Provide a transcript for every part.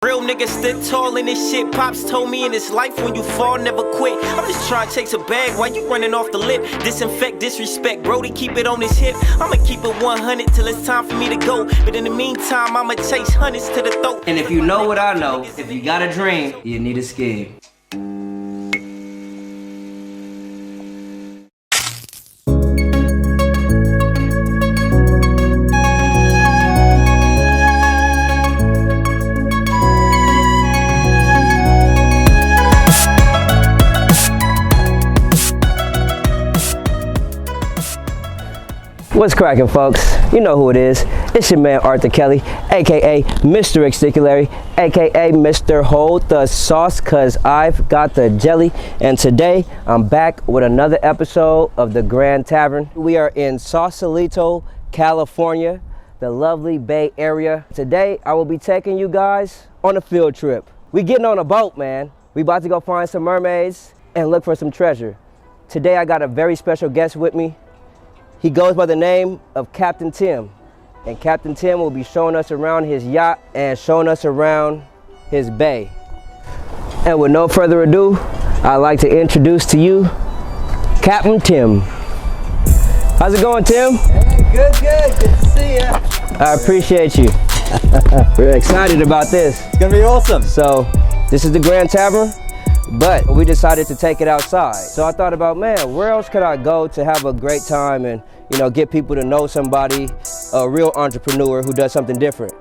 Real niggas stood tall in this shit. Pops told me in this life when you fall, never quit. I'm just trying to chase a bag while you running off the lip. Disinfect, disrespect, Brody, keep it on his hip. I'ma keep it 100 till it's time for me to go. But in the meantime, I'ma chase hundreds to the throat. And if you know what I know, if you got a dream, you need a scheme. What's cracking, folks? You know who it is. It's your man Arthur Kelly, aka Mr. Exticularry, aka Mr. Hold the Sauce, cause I've got the jelly. And today I'm back with another episode of the Grande Tavern. We are in Sausalito, California, the lovely Bay Area. Today I will be taking you guys on a field trip. We getting on a boat, man. We about to go find some mermaids and look for some treasure. Today I got a very special guest with me. He goes by the name of Capitan Tim, and Captain Tim will be showing us around his yacht and showing us around his bay. And with no further ado, I'd like to introduce to you Captain Tim. How's it going, Tim? Hey, good to see you. I appreciate you. We're excited about this. It's gonna be awesome. So, this is the Grande Tavern, but we decided to take it outside. So I thought about, man, where else could I go to have a great time and, you know, get people to know somebody, a real entrepreneur who does something different.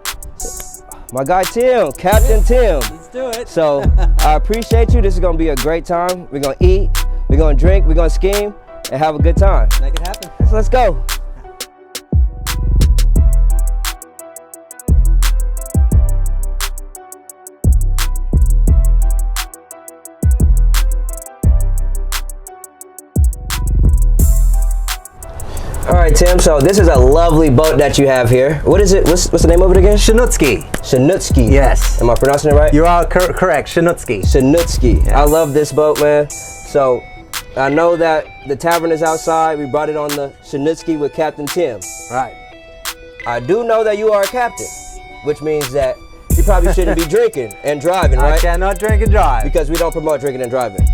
My guy Tim, Captain Tim. Let's do it. So I appreciate you. This is gonna be a great time. We're gonna eat, we're gonna drink, we're gonna scheme, and have a good time. Make it happen. So let's go. All right, Tim, so this is a lovely boat that you have here. What is it? What's the name of it again? Shanutski. Shanutski. Yes. Am I pronouncing it right? You are correct, Shanutski. Shanutski. Yes. I love this boat, man. So I know that the tavern is outside. We brought it on the Shanutski with Captain Tim. Right. I do know that you are a captain, which means that you probably shouldn't be drinking and driving, right? I cannot drink and drive. Because we don't promote drinking and driving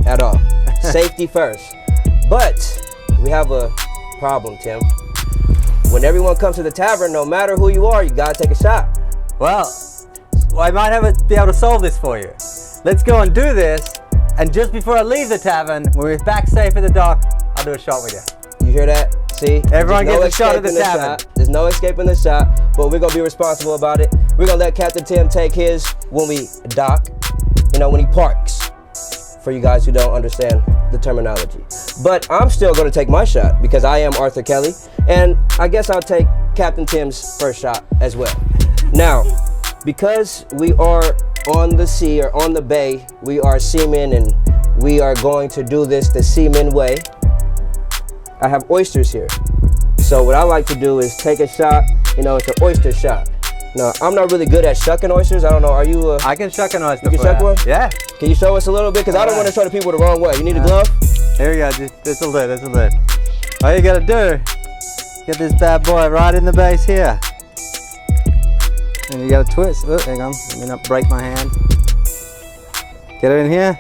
at all. Safety first. But we have a problem, Tim. When everyone comes to the tavern, no matter who you are, you gotta take a shot. Well, I might be able to solve this for you. Let's go and do this, and just before I leave the tavern, when we're back safe at the dock, I'll do a shot with you. You hear that? See? Everyone There's gets a shot at the escaping tavern. shot. There's no escaping the shot, but we're gonna be responsible about it. We're gonna let Captain Tim take his when we dock, you know, when he parks, for you guys who don't understand the terminology. But I'm still gonna take my shot because I am Arthur Kelly, and I guess I'll take Captain Tim's first shot as well. Now, because we are on the sea or on the bay, we are seamen and we are going to do this the seaman way. I have oysters here. So what I like to do is take a shot, you know, it's an oyster shot. Now, I'm not really good at shucking oysters. I don't know, are you I can shuck an oyster. You can shuck one? Yeah. Can you show us a little bit? Because I don't want to show the people the wrong way. You need a glove? Here we go, this'll do. All you gotta do, get this bad boy right in the base here. And you gotta twist. Oh, hang on, let me not break my hand. Get it in here.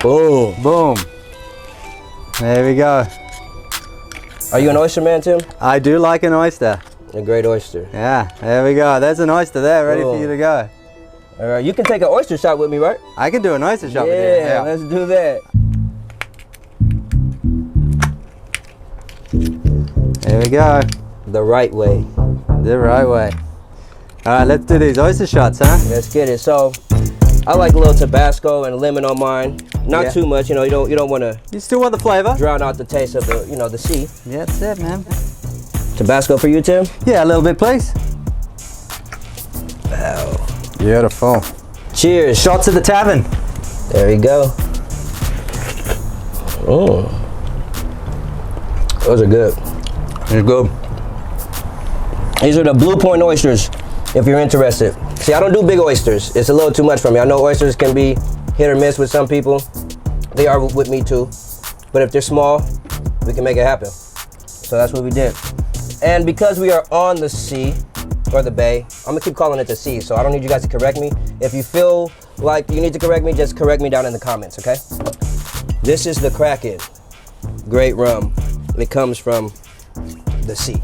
Boom. Boom. There we go. Are you an oyster man, Tim? I do like an oyster. A great oyster. Yeah, there we go. There's an oyster there, ready Cool. for you to go. All right, you can take an oyster shot with me, right? I can do an oyster shot with you. Yeah, let's do that. There we go. The right way. The right way. All right, let's do these oyster shots, huh? Let's get it. So, I like a little Tabasco and lemon on mine. Not Yeah. too much, you know. You don't want to You still want the flavor? drown out the taste of the, you know, the sea. Yeah, that's it, man. Tabasco for you, Tim? Yeah, a little bit, please. Wow. Beautiful. Cheers. Shots at the tavern. There we go. Oh, those are good. They're good. These are the Blue Point oysters, if you're interested. See, I don't do big oysters. It's a little too much for me. I know oysters can be hit or miss with some people. They are with me too. But if they're small, we can make it happen. So that's what we did. And because we are on the sea, or the bay, I'm gonna keep calling it the sea, so I don't need you guys to correct me. If you feel like you need to correct me, just correct me down in the comments, okay? This is the Kraken. Great rum. It comes from the sea.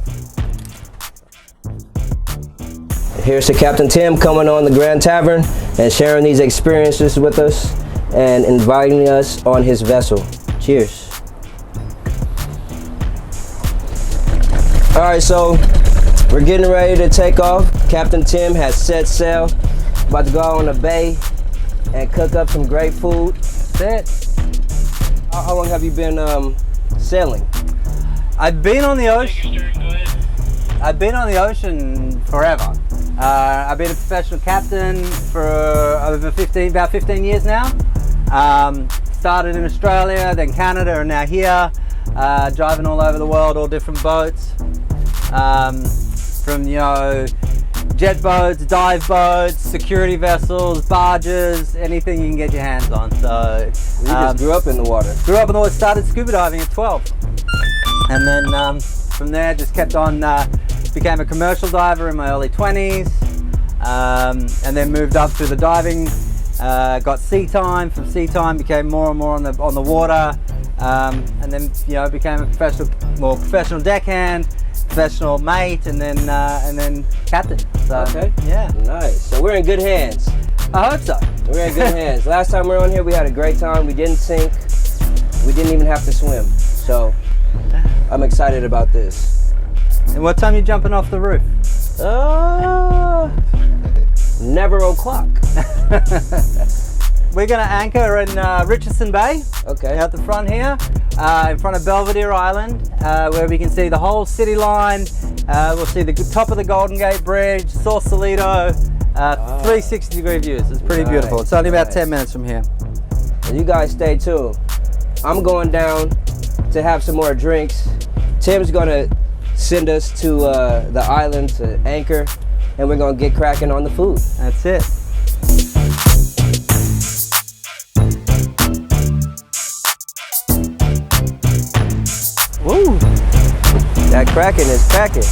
Here's to Captain Tim coming on the Grande Tavern and sharing these experiences with us and inviting us on his vessel. Cheers. All right, so we're getting ready to take off. Captain Tim has set sail. About to go out on the bay and cook up some great food. That's it. How long have you been sailing? I've been on the ocean. I've been on the ocean forever. I've been a professional captain for about 15 years now. Started in Australia, then Canada, and now here. Driving all over the world, all different boats. From, you know, jet boats, dive boats, security vessels, barges, anything you can get your hands on. So You just grew up in the water. Grew up in the water, started scuba diving at 12. And then from there just kept on, became a commercial diver in my early 20s. And then moved up through the diving, got sea time. From sea time became more and more on the water. And then, you know, became a professional deckhand, professional mate, and then captain. So, Okay. Yeah. Nice. So we're in good hands. I hope so. We're in good hands. Last time we were on here, we had a great time. We didn't sink. We didn't even have to swim. So I'm excited about this. And what time you jumping off the roof? Never o'clock. We're going to anchor in Richardson Bay. Okay. Out the front here, in front of Belvedere Island, where we can see the whole city line. We'll see the top of the Golden Gate Bridge, Sausalito, 360-degree views. It's pretty beautiful. It's only about 10 minutes from here. Well, you guys stay tuned. I'm going down to have some more drinks. Tim's gonna send us to the island to anchor, and we're gonna get cracking on the food. That's it. Woo! That Kraken is cracking.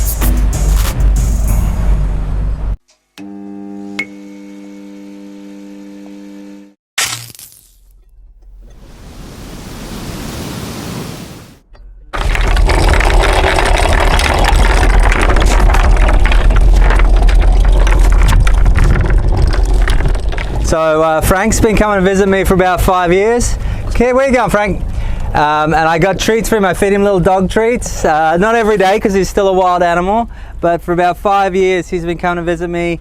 So Frank's been coming to visit me for about 5 years. Okay, where you going, Frank? And I got treats for him. I feed him little dog treats. Not every day because he's still a wild animal, but for about 5 years he's been coming to visit me.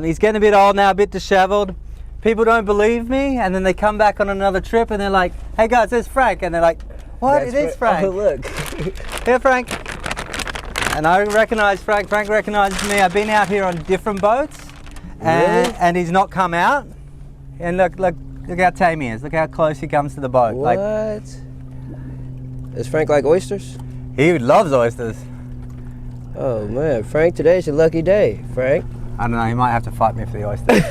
He's getting a bit old now, a bit disheveled. People don't believe me, and then they come back on another trip and they're like, "Hey guys, there's Frank," and they're like, "What? It is Frank." Oh, look. Here, Frank. And I recognize Frank. Frank recognizes me. I've been out here on different boats, and he's not come out. And look how tame he is. Look how close he comes to the boat. What? Like, Does Frank like oysters? he loves oysters. Oh man, Frank, today's your lucky day, Frank. I don't know, he might have to fight me for the oysters.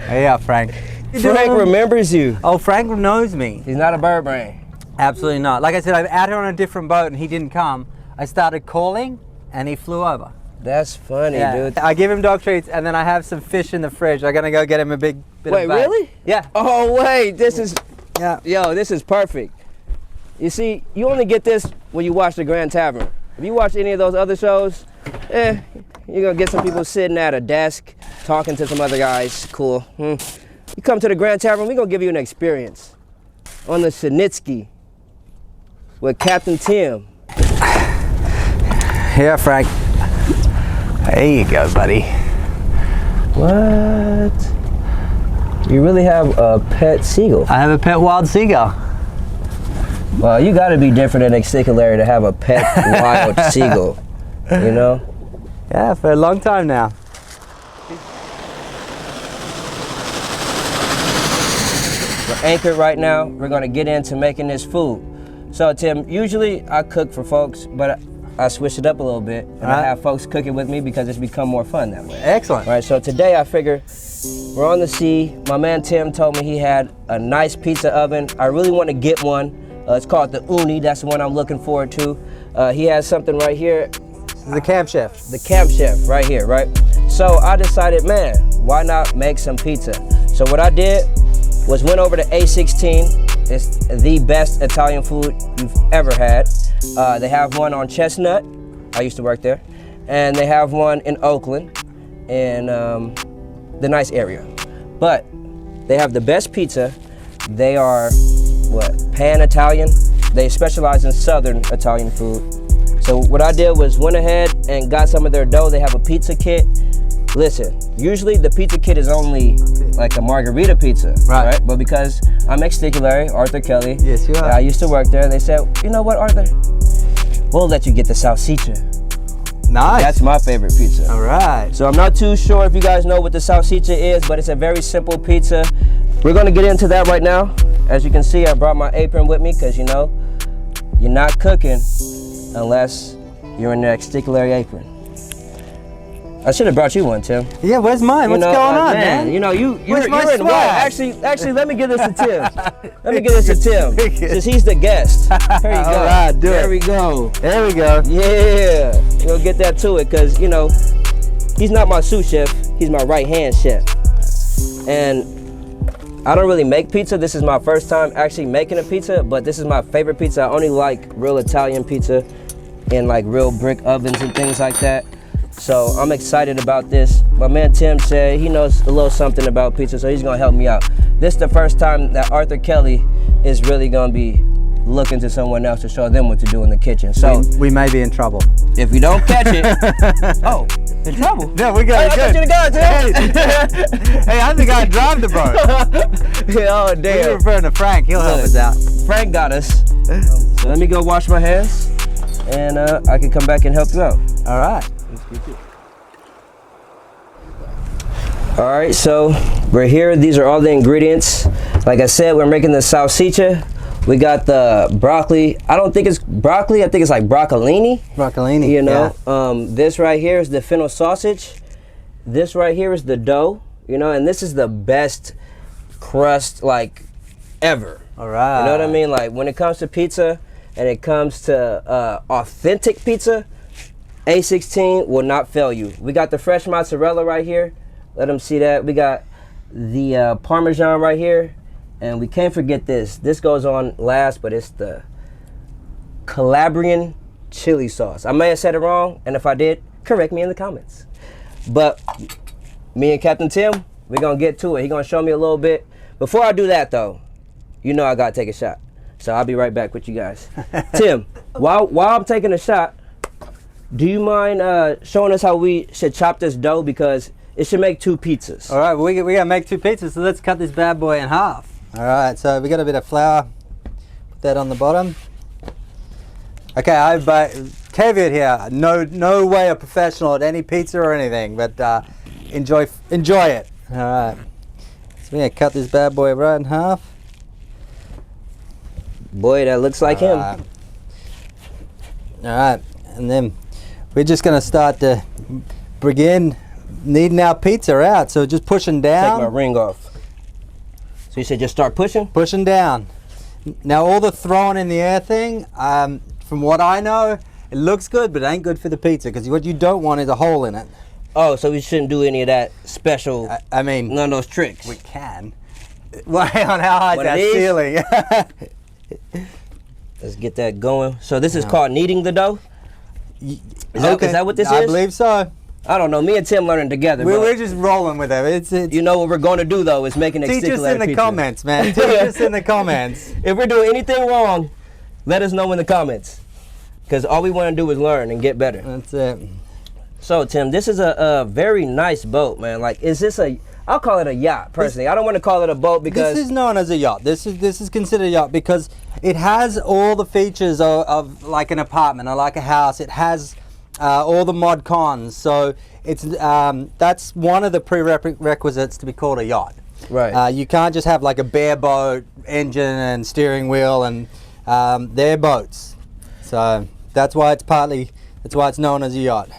Yeah, Frank. Frank remembers you. Oh, Frank knows me. He's not a bird brain. Absolutely not. Like I said, I'm out here on a different boat and he didn't come. I started calling and he flew over. That's funny, dude. I give him dog treats and then I have some fish in the fridge. I'm gonna go get him a big bit Wait, of bait. really? Yeah. Oh wait, this is, Yeah. yo, this is perfect. You see, you only get this when you watch the Grande Tavern. If you watch any of those other shows, you're gonna get some people sitting at a desk talking to some other guys. Cool. You come to the Grande Tavern, we're gonna give you an experience on the Shanutski with Captain Tim. Here, Frank. There you go, buddy. What? You really have a pet seagull? I have a pet wild seagull. Well, you gotta be different than Exticularry to have a pet wild seagull, you know? Yeah, for a long time now. We're anchored right now. We're gonna get into making this food. So Tim, usually I cook for folks, but I switch it up a little bit and I have folks cooking with me because it's become more fun that way. Excellent. Right, so today I figure we're on the sea. My man Tim told me he had a nice pizza oven. I really want to get one. It's called the Uni. That's the one I'm looking forward to. He has something right here, The Camp Chef. the Camp Chef right here, right? So I decided, man, why not make some pizza? So what I did was went over to A16. It's the best Italian food you've ever had. They have one on Chestnut. I used to work there. And they have one in Oakland, in the nice area. But they have the best pizza. They are, pan-Italian. They specialize in Southern Italian food. So what I did was went ahead and got some of their dough. They have a pizza kit. Listen, usually the pizza kit is only like a margarita pizza, right? But because I'm Exticularry, Arthur Kelly. Yes, you are. I used to work there. They said, you know what, Arthur? We'll let you get the salsicha. Nice. That's my favorite pizza. All right. So I'm not too sure if you guys know what the salsicha is, but it's a very simple pizza. We're gonna get into that right now. As you can see, I brought my apron with me because you know, you're not cooking unless you're in the Exticularry apron. I should have brought you one, Tim. Yeah, where's mine? What's going on, man? You know, you're Where's my in swag? white. Actually, let me give this to Tim. Let me give this to Tim, since he's the guest. Here you go. All right, do there it. we go. There we go. Yeah, we'll get that to it, because, you know, he's not my sous chef, he's my right-hand chef. And I don't really make pizza. This is my first time actually making a pizza, but this is my favorite pizza. I only like real Italian pizza in like real brick ovens and things like that. So I'm excited about this. My man Tim said he knows a little something about pizza, so he's gonna help me out. This is the first time that Arthur Kelly is really gonna be looking to someone else to show them what to do in the kitchen. So we may be in trouble. if you don't catch it, oh, in trouble. No, we got it. I thought you the guy, Tim. Hey, I think I drive the boat. Oh We're damn. referring to Frank. He'll help us out. Frank got us. So let me go wash my hands, and I can come back and help you out. All right. All right, so we're here. These are all the ingredients. Like I said, we're making the salsicha. We got the broccoli. I don't think it's broccoli. I think it's like broccolini. Broccolini. You know, this right here is the fennel sausage. This right here is the dough. You know, and this is the best crust like ever. All right. You know what I mean? Like when it comes to pizza and it comes to authentic pizza, A16 will not fail you. We got the fresh mozzarella right here. Let them see that. We got the Parmesan right here. And we can't forget this. This goes on last, but it's the Calabrian chili sauce. I may have said it wrong, and if I did, correct me in the comments. But me and Captain Tim, we're gonna get to it. He's gonna show me a little bit. Before I do that though, you know I gotta take a shot. So I'll be right back with you guys. Tim, while I'm taking a shot, do you mind showing us how we should chop this dough, because it should make 2 pizzas. All right, we gotta make 2 pizzas, so let's cut this bad boy in half. All right, so we got a bit of flour. Put that on the bottom. Okay, caveat here. No way a professional at any pizza or anything, but enjoy it. All right. So we're gonna cut this bad boy right in half. Boy, that looks like him. All right, and then we're just gonna start to begin kneading our pizza out. So just pushing down. Take my ring off. So you said just start pushing? Pushing down. Now all the throwing in the air thing, from what I know, it looks good, but it ain't good for the pizza, because what you don't want is a hole in it. Oh, so we shouldn't do any of that special, I mean, none of those tricks. we can. Well, on how high is What that it is? ceiling? Let's get that going. So this is called kneading the dough? Is that what this I is? believe so. I don't know. Me and Tim learning together. We're just rolling with it. It's you know what we're going to do though is making teach us Exticularry in the pizza. comments, man. Teach us in the comments. If we're doing anything wrong, let us know in the comments, because all we want to do is learn and get better. That's it. So Tim, this is a very nice boat, man. Like, is this I'll call it a yacht personally. I don't want to call it a boat because This is known as a yacht. This is considered a yacht because it has all the features of like an apartment or like a house. It has all the mod cons. So it's that's one of the prerequisites to be called a yacht. Right. You can't just have like a bare boat, engine and steering wheel, and they're boats. So that's why it's known as a yacht.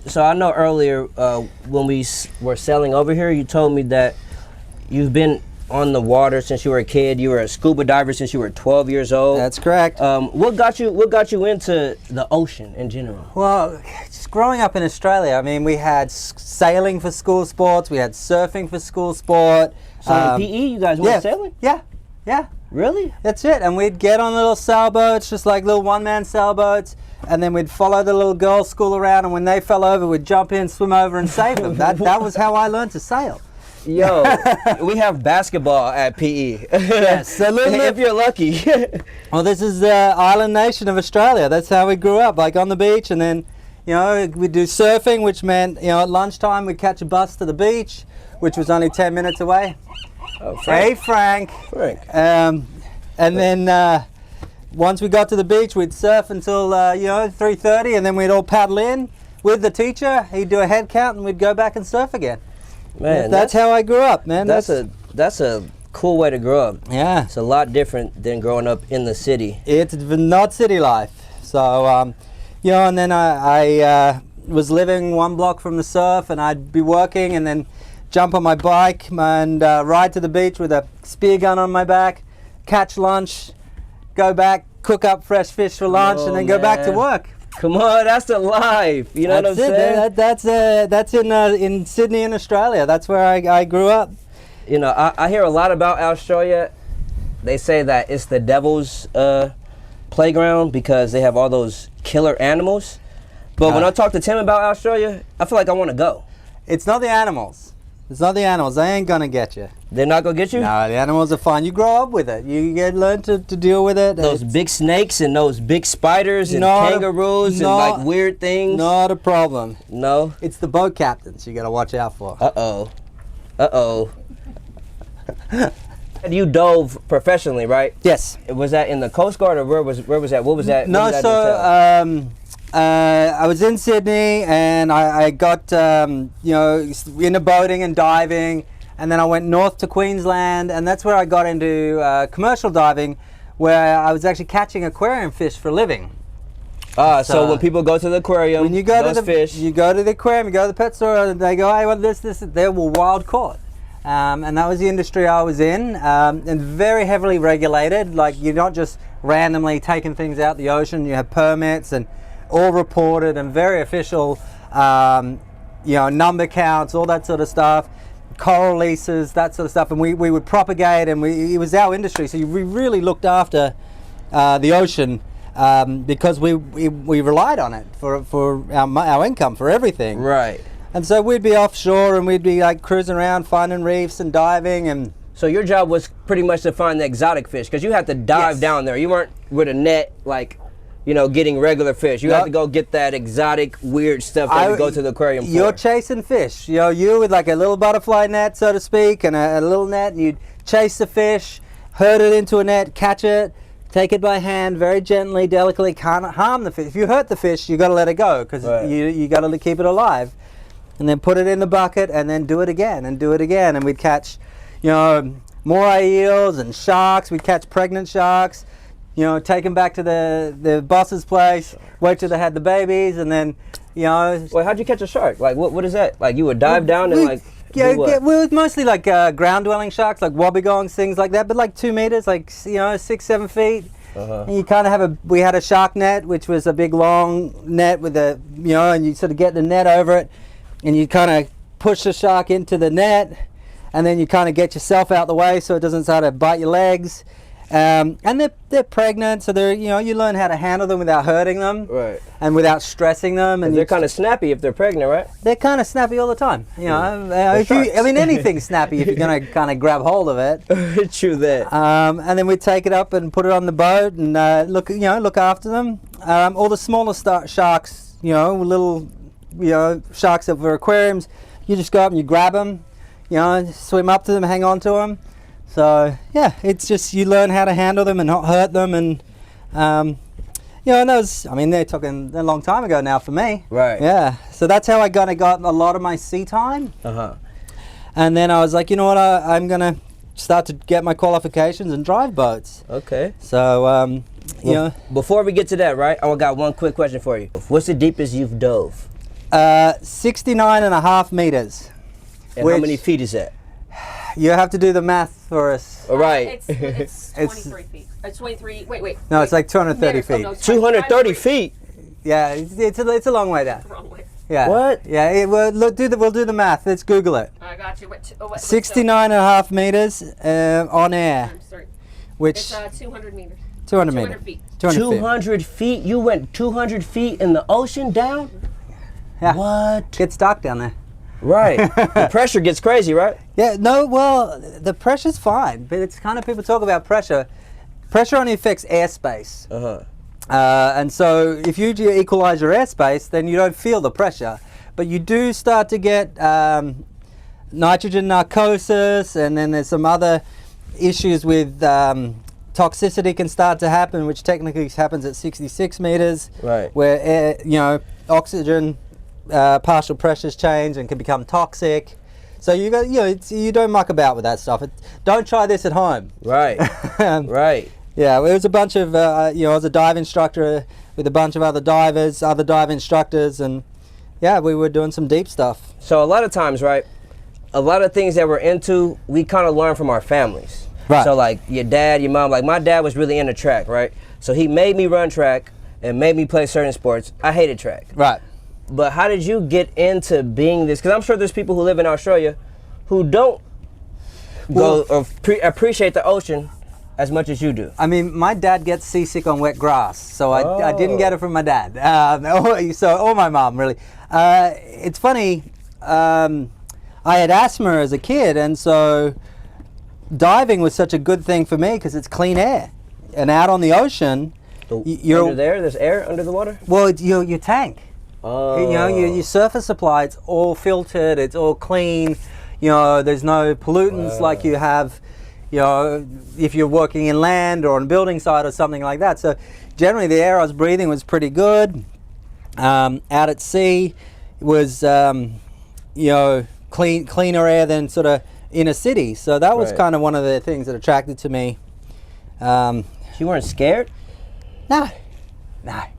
So I know earlier when we were sailing over here, you told me that you've been on the water since you were a kid. You were a scuba diver since you were 12 years old. That's correct. What got you into the ocean in general? Well, just growing up in Australia, I mean, we had sailing for school sports, we had surfing for school sport. So in PE, you guys went sailing? Yeah, yeah. Really? That's it. And we'd get on little sailboats, just like little one-man sailboats, and then we'd follow the little girls' school around, and when they fell over, we'd jump in, swim over, and save them. That was how I learned to sail. Yo, we have basketball at PE. Yes, if you're lucky. Well, this is the island nation of Australia. That's how we grew up, like on the beach, and then, you know, we'd do surfing, which meant, you know, at lunchtime we'd catch a bus to the beach, which was only 10 minutes away. Oh, Frank. Hey, Frank. Frank. And then once we got to the beach, we'd surf until, 3:30, and then we'd all paddle in with the teacher. He'd do a head count, and we'd go back and surf again. Man, that's how I grew up, man. That's a cool way to grow up. Yeah. It's a lot different than growing up in the city. It's not city life. So, and then I was living one block from the surf, and I'd be working and then jump on my bike and ride to the beach with a spear gun on my back, catch lunch, go back, cook up fresh fish for lunch, and then go back to work. Come on, that's the life. You know what I'm saying? That's in Sydney in Australia. That's where I grew up. You know, I hear a lot about Australia. They say that it's the devil's playground because they have all those killer animals. But when I talk to Tim about Australia, I feel like I want to go. It's not the animals. It's not the animals. They ain't gonna get you. They're not gonna get you? No, the animals are fine. You grow up with it. You learn to deal with it. Those big snakes and those big spiders and kangaroos and like weird things. Not a problem. No? It's the boat captains you gotta watch out for. Uh-oh. Uh-oh. You dove professionally, right? Yes. Was that in the Coast Guard or where was that? What was that? No, so I was in Sydney and I got into boating and diving, and then I went north to Queensland, and that's where I got into commercial diving, where I was actually catching aquarium fish for a living. So when people go to the aquarium, when you go those to fish, you go to the aquarium, you go to the pet store, and they go, hey, well, they were wild caught. And that was the industry I was in, and very heavily regulated. Like, you're not just randomly taking things out the ocean. You have permits and all reported and very official, number counts, all that sort of stuff, coral leases, that sort of stuff. And we would propagate, and it was our industry. So we really looked after the ocean because we relied on it for our income, for everything. right? And so we'd be offshore and we'd be like cruising around, finding reefs and diving. And So your job was pretty much to find the exotic fish, because you had to dive down there. You weren't with a net, like, getting regular fish. You had to go get that exotic, weird stuff that you go to the aquarium for. You're chasing fish. You with like a little butterfly net, so to speak, and a little net, and you'd chase the fish, herd it into a net, catch it, take it by hand, very gently, delicately, can't harm the fish. If you hurt the fish, you got to let it go, because you got to keep it alive. And then put it in the bucket, and then do it again, and we'd catch, moray eels and sharks. We'd catch pregnant sharks, take them back to the boss's place, wait till they had the babies, and then, Wait, how'd you catch a shark? Like, what is that? Like, you would dive down and like. We were mostly like ground-dwelling sharks, like wobbegongs, things like that, but like 2 meters, like 6-7 feet. And you kind of we had a shark net, which was a big long net with and you sort of get the net over it, and you kind of push the shark into the net, and then you kind of get yourself out the way so it doesn't start to bite your legs. And they're pregnant, so you learn how to handle them without hurting them, right? And without stressing them. And they're kind of snappy if they're pregnant, right? They're kind of snappy all the time. Anything's snappy if you're gonna kind of grab hold of it. True that. And then we take it up and put it on the boat and look after them. All the smaller sharks, little sharks that were aquariums, you just go up and you grab them, swim up to them, hang on to them. So yeah, it's just you learn how to handle them and not hurt them, and and they're talking a long time ago now for me. Right. Yeah. So that's how I got a lot of my sea time. And then I was like, you know what, I'm gonna start to get my qualifications and drive boats. Okay. So before we get to that, right, I got one quick question for you. What's the deepest you've dove? 69.5 meters. And how many feet is that? You have to do the math for us. All right. It's 23 feet. 23. Wait. No, it's like 230 feet. Oh, no, 230 feet. Yeah, it's a long way down. Wrong way. Yeah. What? Yeah, we'll do the math. Let's Google it. I got you. What's 69.5 meters on air, I'm sorry. which It's 200 meters. 200 200 meters. feet. 200 feet? You went 200 feet in the ocean down? Yeah. What? Gets dark down there. Right. The pressure gets crazy, right? Yeah, no, well, the pressure's fine, but it's kind of, people talk about pressure. Pressure only affects airspace. Uh-huh. And so if you equalize your airspace, then you don't feel the pressure. But you do start to get nitrogen narcosis, and then there's some other issues with toxicity can start to happen, which technically happens at 66 meters. Right. Where air, oxygen partial pressures change and can become toxic. So you got, you don't muck about with that stuff. Don't try this at home. Right. Right. Yeah, it was a bunch of, I was a dive instructor with a bunch of other divers, other dive instructors, and yeah, we were doing some deep stuff. So a lot of times, right, a lot of things that we're into, we kind of learn from our families. Right. So like your dad, your mom, like my dad was really into track, right? So he made me run track and made me play certain sports. I hated track. Right. But how did you get into being this? Because I'm sure there's people who live in Australia who don't go or appreciate the ocean as much as you do. I mean, my dad gets seasick on wet grass, so I didn't get it from my dad. Or my mom, really. It's funny, I had asthma as a kid, and so diving was such a good thing for me because it's clean air. And out on the ocean, you're under there, there's air under the water? Well, it's your tank. Oh. Your surface supply, it's all filtered, it's all clean. There's no pollutants like you have, if you're working in land or on a building site or something like that. So generally the air I was breathing was pretty good. Out at sea was, cleaner air than sort of in a city. So that was kind of one of the things that attracted to me. You weren't scared? No.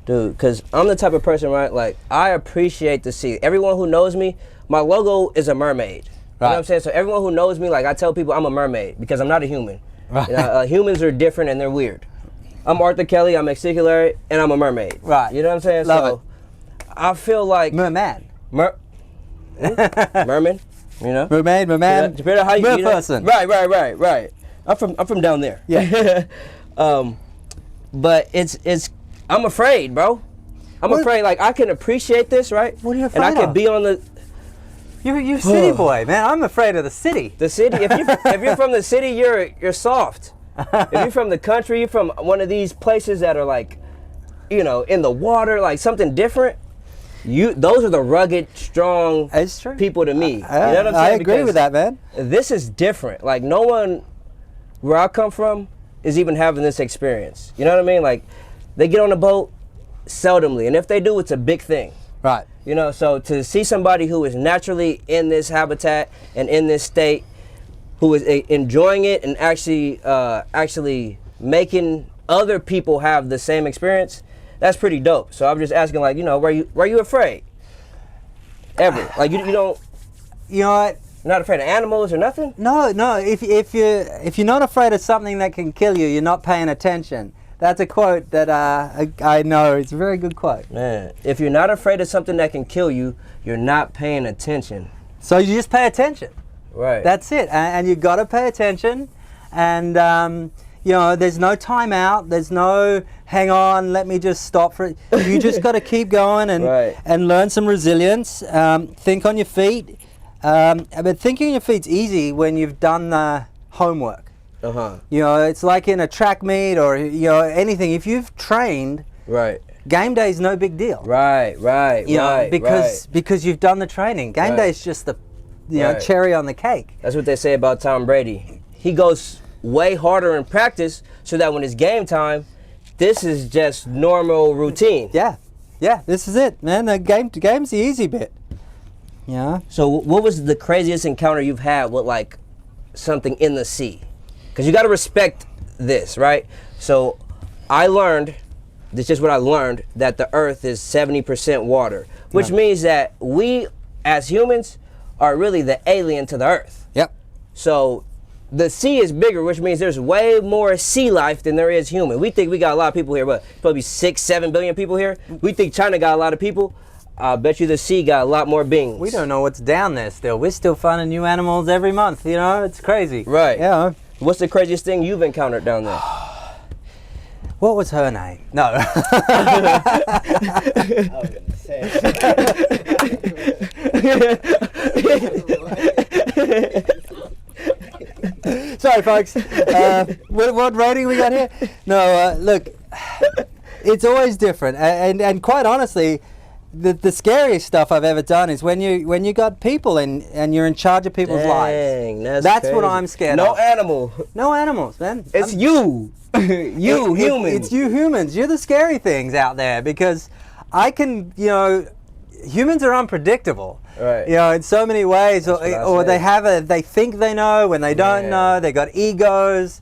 Dude, because I'm the type of person, right, like, I appreciate the sea. Everyone who knows me, my logo is a mermaid. You know what I'm saying? So everyone who knows me, like, I tell people I'm a mermaid because I'm not a human. Right. Humans are different and they're weird. I'm Arthur Kelly, I'm Exticularry, and I'm a mermaid. Right. You know what I'm saying? Love it. I feel like... Merman. Merman, Mermaid, merman, depending on how you merperson. Right. I'm from down there. Yeah. But it's I'm afraid, bro. I'm afraid. Like, I can appreciate this, right? What are you afraid And I can of? be on the... You're a city boy, man. I'm afraid of the city. The city. If you're from the city, you're soft. If you're from the country, you're from one of these places that are like, in the water, like something different. Those are the rugged, strong people to me. You know what I'm saying? I agree with that, man. This is different. Like, no one where I come from is even having this experience. You know what I mean? Like, they get on a boat seldomly, and if they do, it's a big thing. Right. So to see somebody who is naturally in this habitat and in this state, who is enjoying it and actually making other people have the same experience, that's pretty dope. So I'm just asking, like, were you afraid? Ever? Like, you don't... You know what? You're not afraid of animals or nothing? No. If you're not afraid of something that can kill you, you're not paying attention. That's a quote that I know. It's a very good quote. Man, if you're not afraid of something that can kill you, you're not paying attention. So you just pay attention. Right. That's it. And you got to pay attention. And, there's no time out. There's no, hang on, let me just stop for it. You just got to keep going and learn some resilience. Think on your feet. But thinking on your feet's easy when you've done the homework. It's like in a track meet or anything. If you've trained, game day is no big deal. Because you've done the training. Game day is just the cherry on the cake. That's what they say about Tom Brady. He goes way harder in practice so that when it's game time, this is just normal routine. Yeah, this is it, man. The game's the easy bit. Yeah. So what was the craziest encounter you've had with, like, something in the sea? Because you got to respect this, right? So this is just what I learned, that the earth is 70% water, which means that we as humans are really the alien to the earth. Yep. So the sea is bigger, which means there's way more sea life than there is human. We think we got a lot of people here, but probably 6-7 billion people here. We think China got a lot of people. I bet you the sea got a lot more beings. We don't know what's down there still. We're still finding new animals every month, you know? It's crazy. Right. Yeah. What's the craziest thing you've encountered down there? What was her name? No. Sorry, folks. What rating we got here? No, look, it's always different, and quite honestly, the scariest stuff I've ever done is when you got people and you're in charge of people's lives. That's what I'm scared of. No animals, man. It's you. Humans. It's you humans. You're the scary things out there because I can, humans are unpredictable. Right. In so many ways, or they think they know when they don't know. They got egos.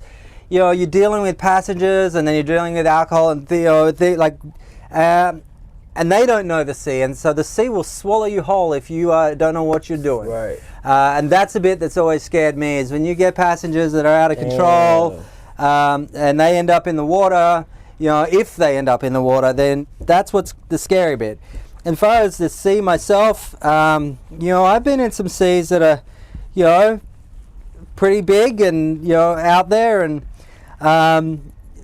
You're dealing with passengers, and then you're dealing with alcohol, and and they don't know the sea, and so the sea will swallow you whole if you don't know what you're doing. Right. And that's a bit that's always scared me is when you get passengers that are out of control, and they end up in the water. If they end up in the water, then that's what's the scary bit. As far as the sea myself, I've been in some seas that are, pretty big and out there, and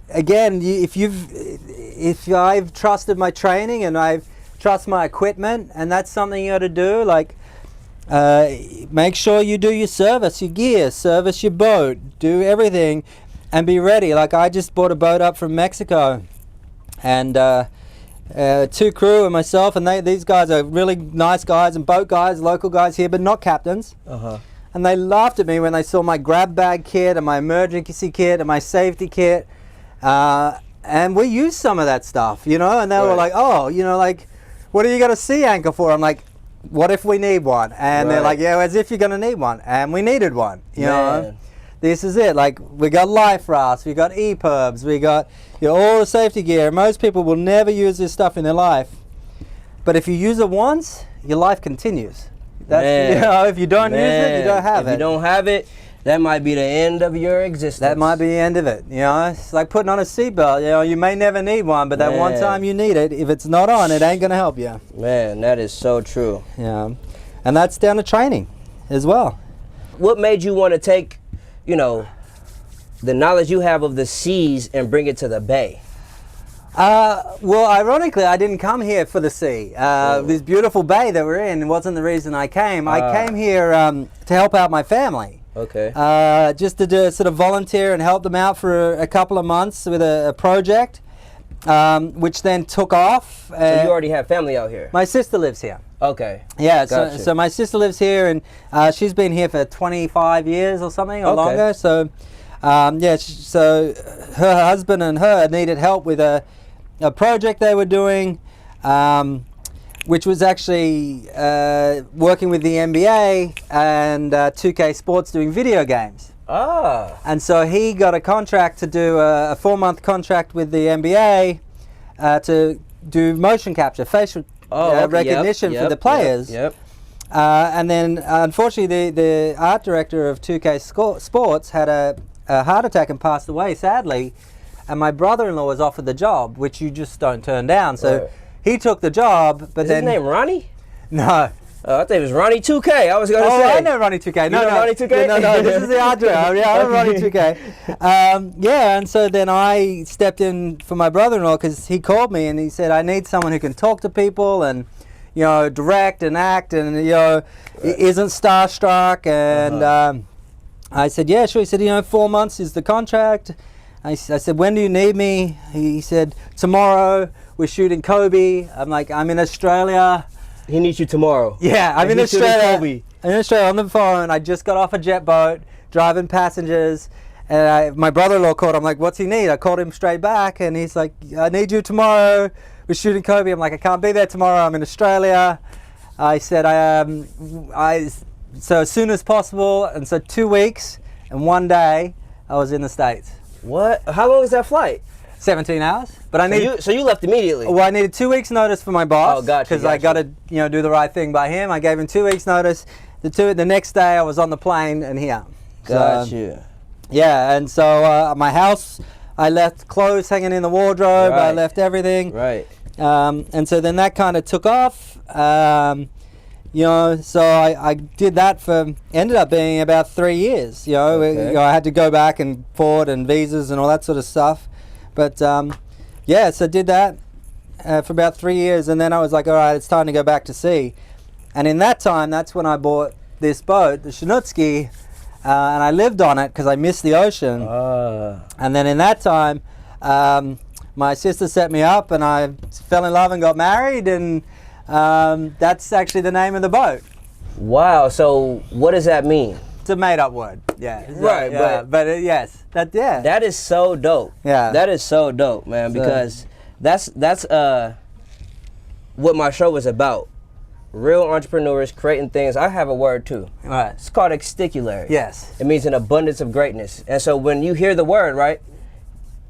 again, if I've trusted my training and I've trust my equipment, and that's something you got to do. Like, make sure you do your service, your gear, service your boat, do everything, and be ready. Like, I just bought a boat up from Mexico, and 2 crew and myself, and these guys are really nice guys and boat guys, local guys here, but not captains. And they laughed at me when they saw my grab bag kit and my emergency kit and my safety kit. And we used some of that stuff, and they were like, oh, what are you going to sea anchor for? I'm like, what if we need one? And they're like, yeah, as if you're going to need one. And we needed one, you know. This is it. Like, we got life rafts, we got EPIRBs, we got all the safety gear. Most people will never use this stuff in their life. But if you use it once, your life continues. That's, if you don't use it, you don't have it. If you don't have it, that might be the end of your existence. That might be the end of it. It's like putting on a seatbelt. You may never need one, but that one time you need it, if it's not on, it ain't going to help you. Man, that is so true. Yeah. And that's down to training as well. What made you want to take, the knowledge you have of the seas and bring it to the bay? Well, ironically, I didn't come here for the sea. This beautiful bay that we're in wasn't the reason I came. I came here to help out my family. Okay. Just to sort of volunteer and help them out for a couple of months with a project, which then took off. So you already have family out here? My sister lives here. Okay. Yeah, gotcha. so my sister lives here, and she's been here for 25 years or something, or longer. So, so her husband and her needed help with a project they were doing, which was actually working with the NBA and 2K Sports doing video games. And so he got a contract to do a 4-month contract with the NBA to do motion capture, facial recognition for the players. And then unfortunately the art director of 2K Sports had a heart attack and passed away, sadly. And my brother-in-law was offered the job, which you just don't turn down. So he took the job, but Is his name Ronnie? No. I thought it was Ronnie 2K. I was going to say. I know Ronnie 2K. No, Ronnie 2K? No, this is the art director. Yeah, I know Ronnie 2K. And so then I stepped in for my brother-in-law because he called me and he said, I need someone who can talk to people and, direct and act and, isn't starstruck. And I said, yeah, sure. He said, 4 months is the contract. I said, when do you need me? He said, tomorrow. We're shooting Kobe. I'm like, I'm in Australia. He needs you tomorrow. Yeah, I'm in Australia. I'm in Australia on the phone. I just got off a jet boat, driving passengers. And my brother-in-law called. I'm like, what's he need? I called him straight back. And he's like, I need you tomorrow. We're shooting Kobe. I'm like, I can't be there tomorrow. I'm in Australia. I said, so as soon as possible. And so 2 weeks and 1 day, I was in the States. What? How long is that flight? 17 hours. But so you left immediately? Well, I needed 2 weeks notice for my boss. Oh, gotcha. Because I got to, do the right thing by him. I gave him 2 weeks notice. The next day I was on the plane and here. Gotcha. Yeah, and so my house, I left clothes hanging in the wardrobe. I Right. left everything. Right. And so then that kind of took off. You know, so I did that for, ended up being about 3 years. You know, Okay. you know, I had to go back and forward and visas and all that sort of stuff. But yeah, so did that for about 3 years, and then I was like, all right, it's time to go back to sea. And in that time, that's when I bought this boat, the Shanutski, and I lived on it because I missed the ocean. And then in that time, my sister set me up, and I fell in love and got married, and that's actually the name of the boat. Wow. So what does that mean? It's a made-up word. Yeah. Right, Yeah, but yes, yeah. That is so dope. Yeah. That is so dope, man, So- because that's what my show was about. Real entrepreneurs creating things. I have a word too. Right. It's called Exticularry. Yes. It means an abundance of greatness. And so when you hear the word, right,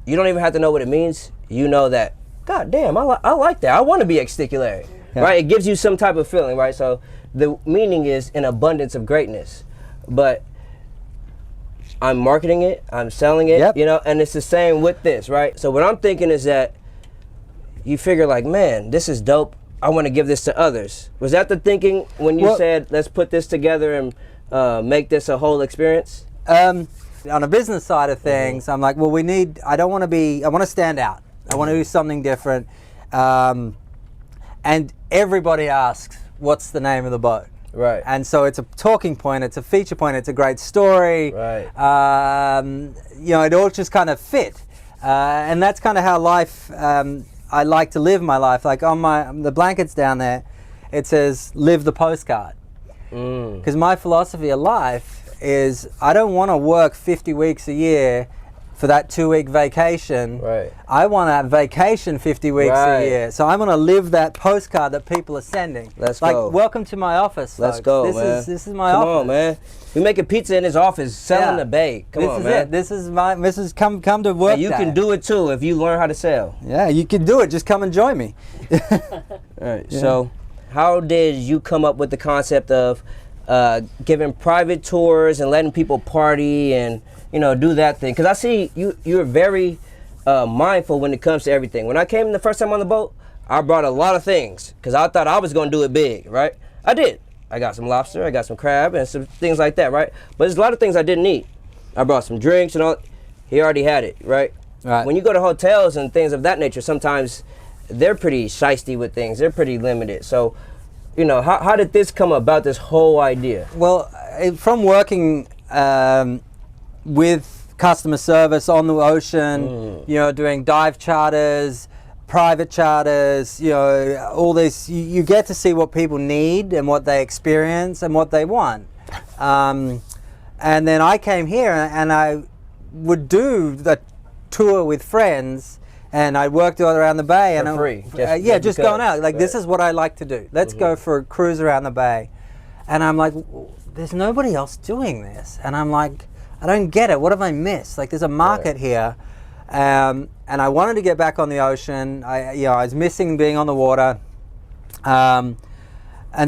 you don't even have to know what it means. You know that, God damn, I like that. I want to be Exticularry. Yeah. Right? It gives you some type of feeling, right? So the meaning is an abundance of greatness. But I'm marketing it, I'm selling it, Yep. you know, and it's the same with this, right? So what I'm thinking is that you figure like, man, this is dope. I want to give this to others. Was that the thinking when you Well- said, let's put this together and make this a whole experience? On a business side of things, I'm like, well, I want to stand out. I want to do something different. And everybody asks, what's the name of the boat? Right. And so it's a talking point, it's a feature point, it's a great story. Right. You know, it all just kind of fit. And that's kind of how life, I like to live my life. Like on the blankets down there, it says, live the postcard. Because my philosophy of life is I don't want to work 50 weeks a year for that 2-week vacation. Right. I want to vacation 50 weeks Right. a year. So I'm going to live that postcard that people are sending. Let's like, go. welcome to my office. Let's folks. go, this man. This is my Come office. on, man. We making pizza in his office, selling Yeah. the bay. Come This on, is man. it. This is come to work. And you day. can do it too if you learn how to sell. Yeah, you can do it. Just come and join me. All right. So, how did you come up with the concept of giving private tours and letting people party and do that thing? Because I see you're very mindful when it comes to everything. When I came the first time on the boat, I brought a lot of things because I thought I was going to do it big, right? I did. I got some lobster, I got some crab, and some things like that, right? But there's a lot of things I didn't eat. I brought some drinks and all. He already had it, right? Right. When you go to hotels and things of that nature, sometimes they're pretty shiesty with things. They're pretty limited. So, how did this come about, this whole idea? Well, from working with customer service on the ocean, doing dive charters, private charters, all this, you get to see what people need and what they experience and what they want. And then I came here and I would do the tour with friends, and I worked all around the bay. For free, Just going out. Like, this Right. is what I like to do. Let's go for a cruise around the bay. And I'm like, there's nobody else doing this. And I'm like, I don't get it. What have I missed? Like, there's a market here. And I wanted to get back on the ocean. I was missing being on the water. And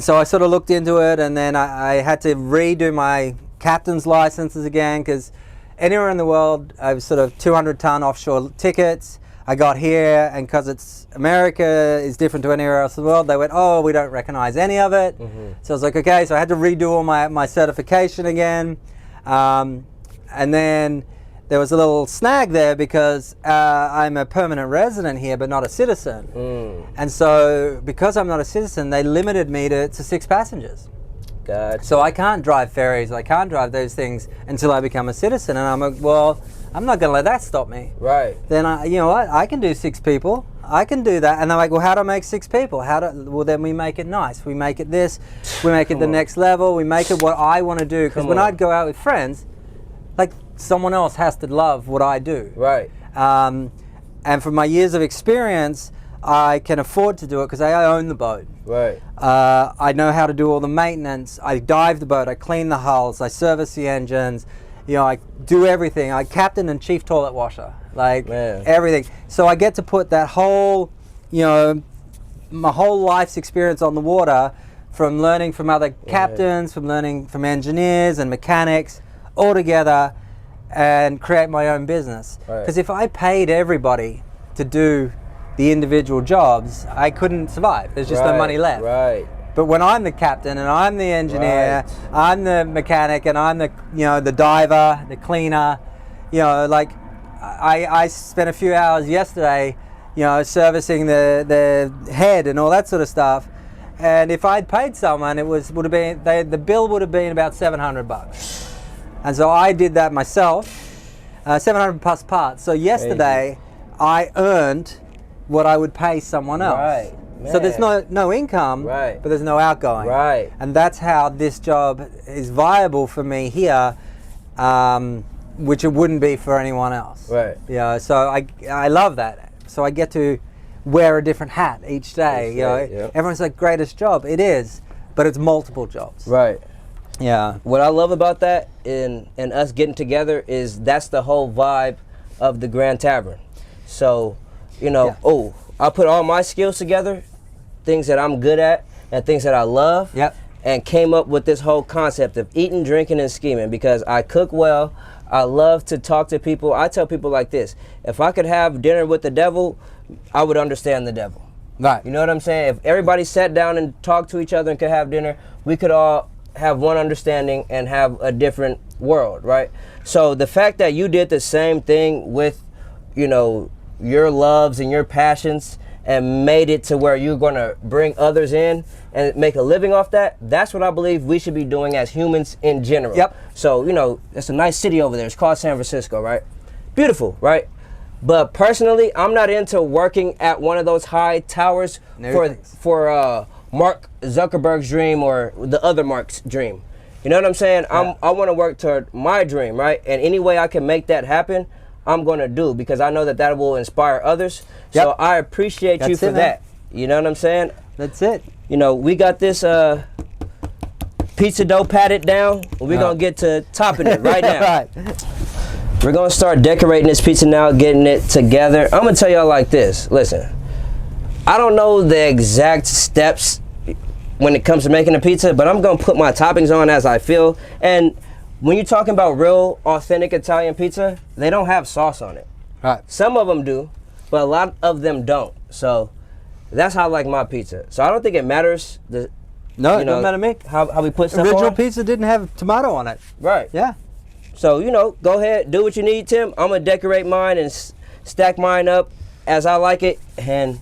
so I sort of looked into it, and then I had to redo my captain's licenses again, because anywhere in the world, I was sort of 200-ton offshore tickets. I got here, and because it's America is different to anywhere else in the world, they went, oh, we don't recognize any of it. So I was like, okay, so I had to redo all my certification again. And then there was a little snag there because I'm a permanent resident here, but not a citizen. And so because I'm not a citizen, they limited me to 6 passengers. Gotcha. So I can't drive ferries, I can't drive those things until I become a citizen. And I'm like, well, I'm not going to let that stop me. Right. Then I can do 6 people. I can do that. And they're like, well, how do I make 6 people? Well, then we make it nice. We make it this. We make it the next level. We make it what I want to do. Because when I'd go out with friends, like, someone else has to love what I do. Right. And from my years of experience, I can afford to do it because I own the boat. Right. I know how to do all the maintenance. I dive the boat. I clean the hulls. I service the engines. I do everything. I captain and chief toilet washer. Like, Man. everything. So I get to put that whole, my whole life's experience on the water, from learning from other captains, from learning from engineers and mechanics, all together. and create my own business. Because if I paid everybody to do the individual jobs, I couldn't survive. There's just no money left. Right. But when I'm the captain and I'm the engineer, I'm the mechanic and I'm the the diver, the cleaner, like I spent a few hours yesterday, servicing the head and all that sort of stuff. And if I'd paid someone, it would have been the bill would have been about $700. And so I did that myself, 700 plus parts. So yesterday I earned what I would pay someone else. Right. So there's no income, but there's no outgoing. Right. And that's how this job is viable for me here, which it wouldn't be for anyone else. Right. So I love that. So I get to wear a different hat each day. Everyone's like, greatest job. It is, but it's multiple jobs. Right. Yeah. What I love about that and us getting together is that's the whole vibe of the Grande Tavern. So, I put all my skills together, things that I'm good at and things that I love, and came up with this whole concept of eating, drinking, and scheming because I cook well. I love to talk to people. I tell people like this: if I could have dinner with the devil, I would understand the devil. Right. You know what I'm saying? If everybody sat down and talked to each other and could have dinner, we could all have one understanding and have a different world, right? So the fact that you did the same thing with, your loves and your passions and made it to where you're going to bring others in and make a living off that, that's what I believe we should be doing as humans in general. Yep. So, it's a nice city over there. It's called San Francisco, right? Beautiful, right? But personally, I'm not into working at one of those high towers for Mark Zuckerberg's dream or the other Mark's dream. You know what I'm saying? Yeah. I want to work toward my dream, right? And any way I can make that happen, I'm going to do because I know that will inspire others. So I appreciate you for that. You know what I'm saying? That's it. We got this pizza dough patted down. We're going to get to topping it right now. Right. We're going to start decorating this pizza now, getting it together. I'm going to tell y'all like this. Listen, I don't know the exact steps when it comes to making a pizza, but I'm going to put my toppings on as I feel. And when you're talking about real, authentic Italian pizza, they don't have sauce on it. Right. Some of them do, but a lot of them don't. So that's how I like my pizza. So I don't think it matters. No, it doesn't matter to me. How we put stuff Original on. pizza didn't have tomato on it. Right. Yeah. So, go ahead, do what you need, Tim. I'm going to decorate mine and stack mine up as I like it, and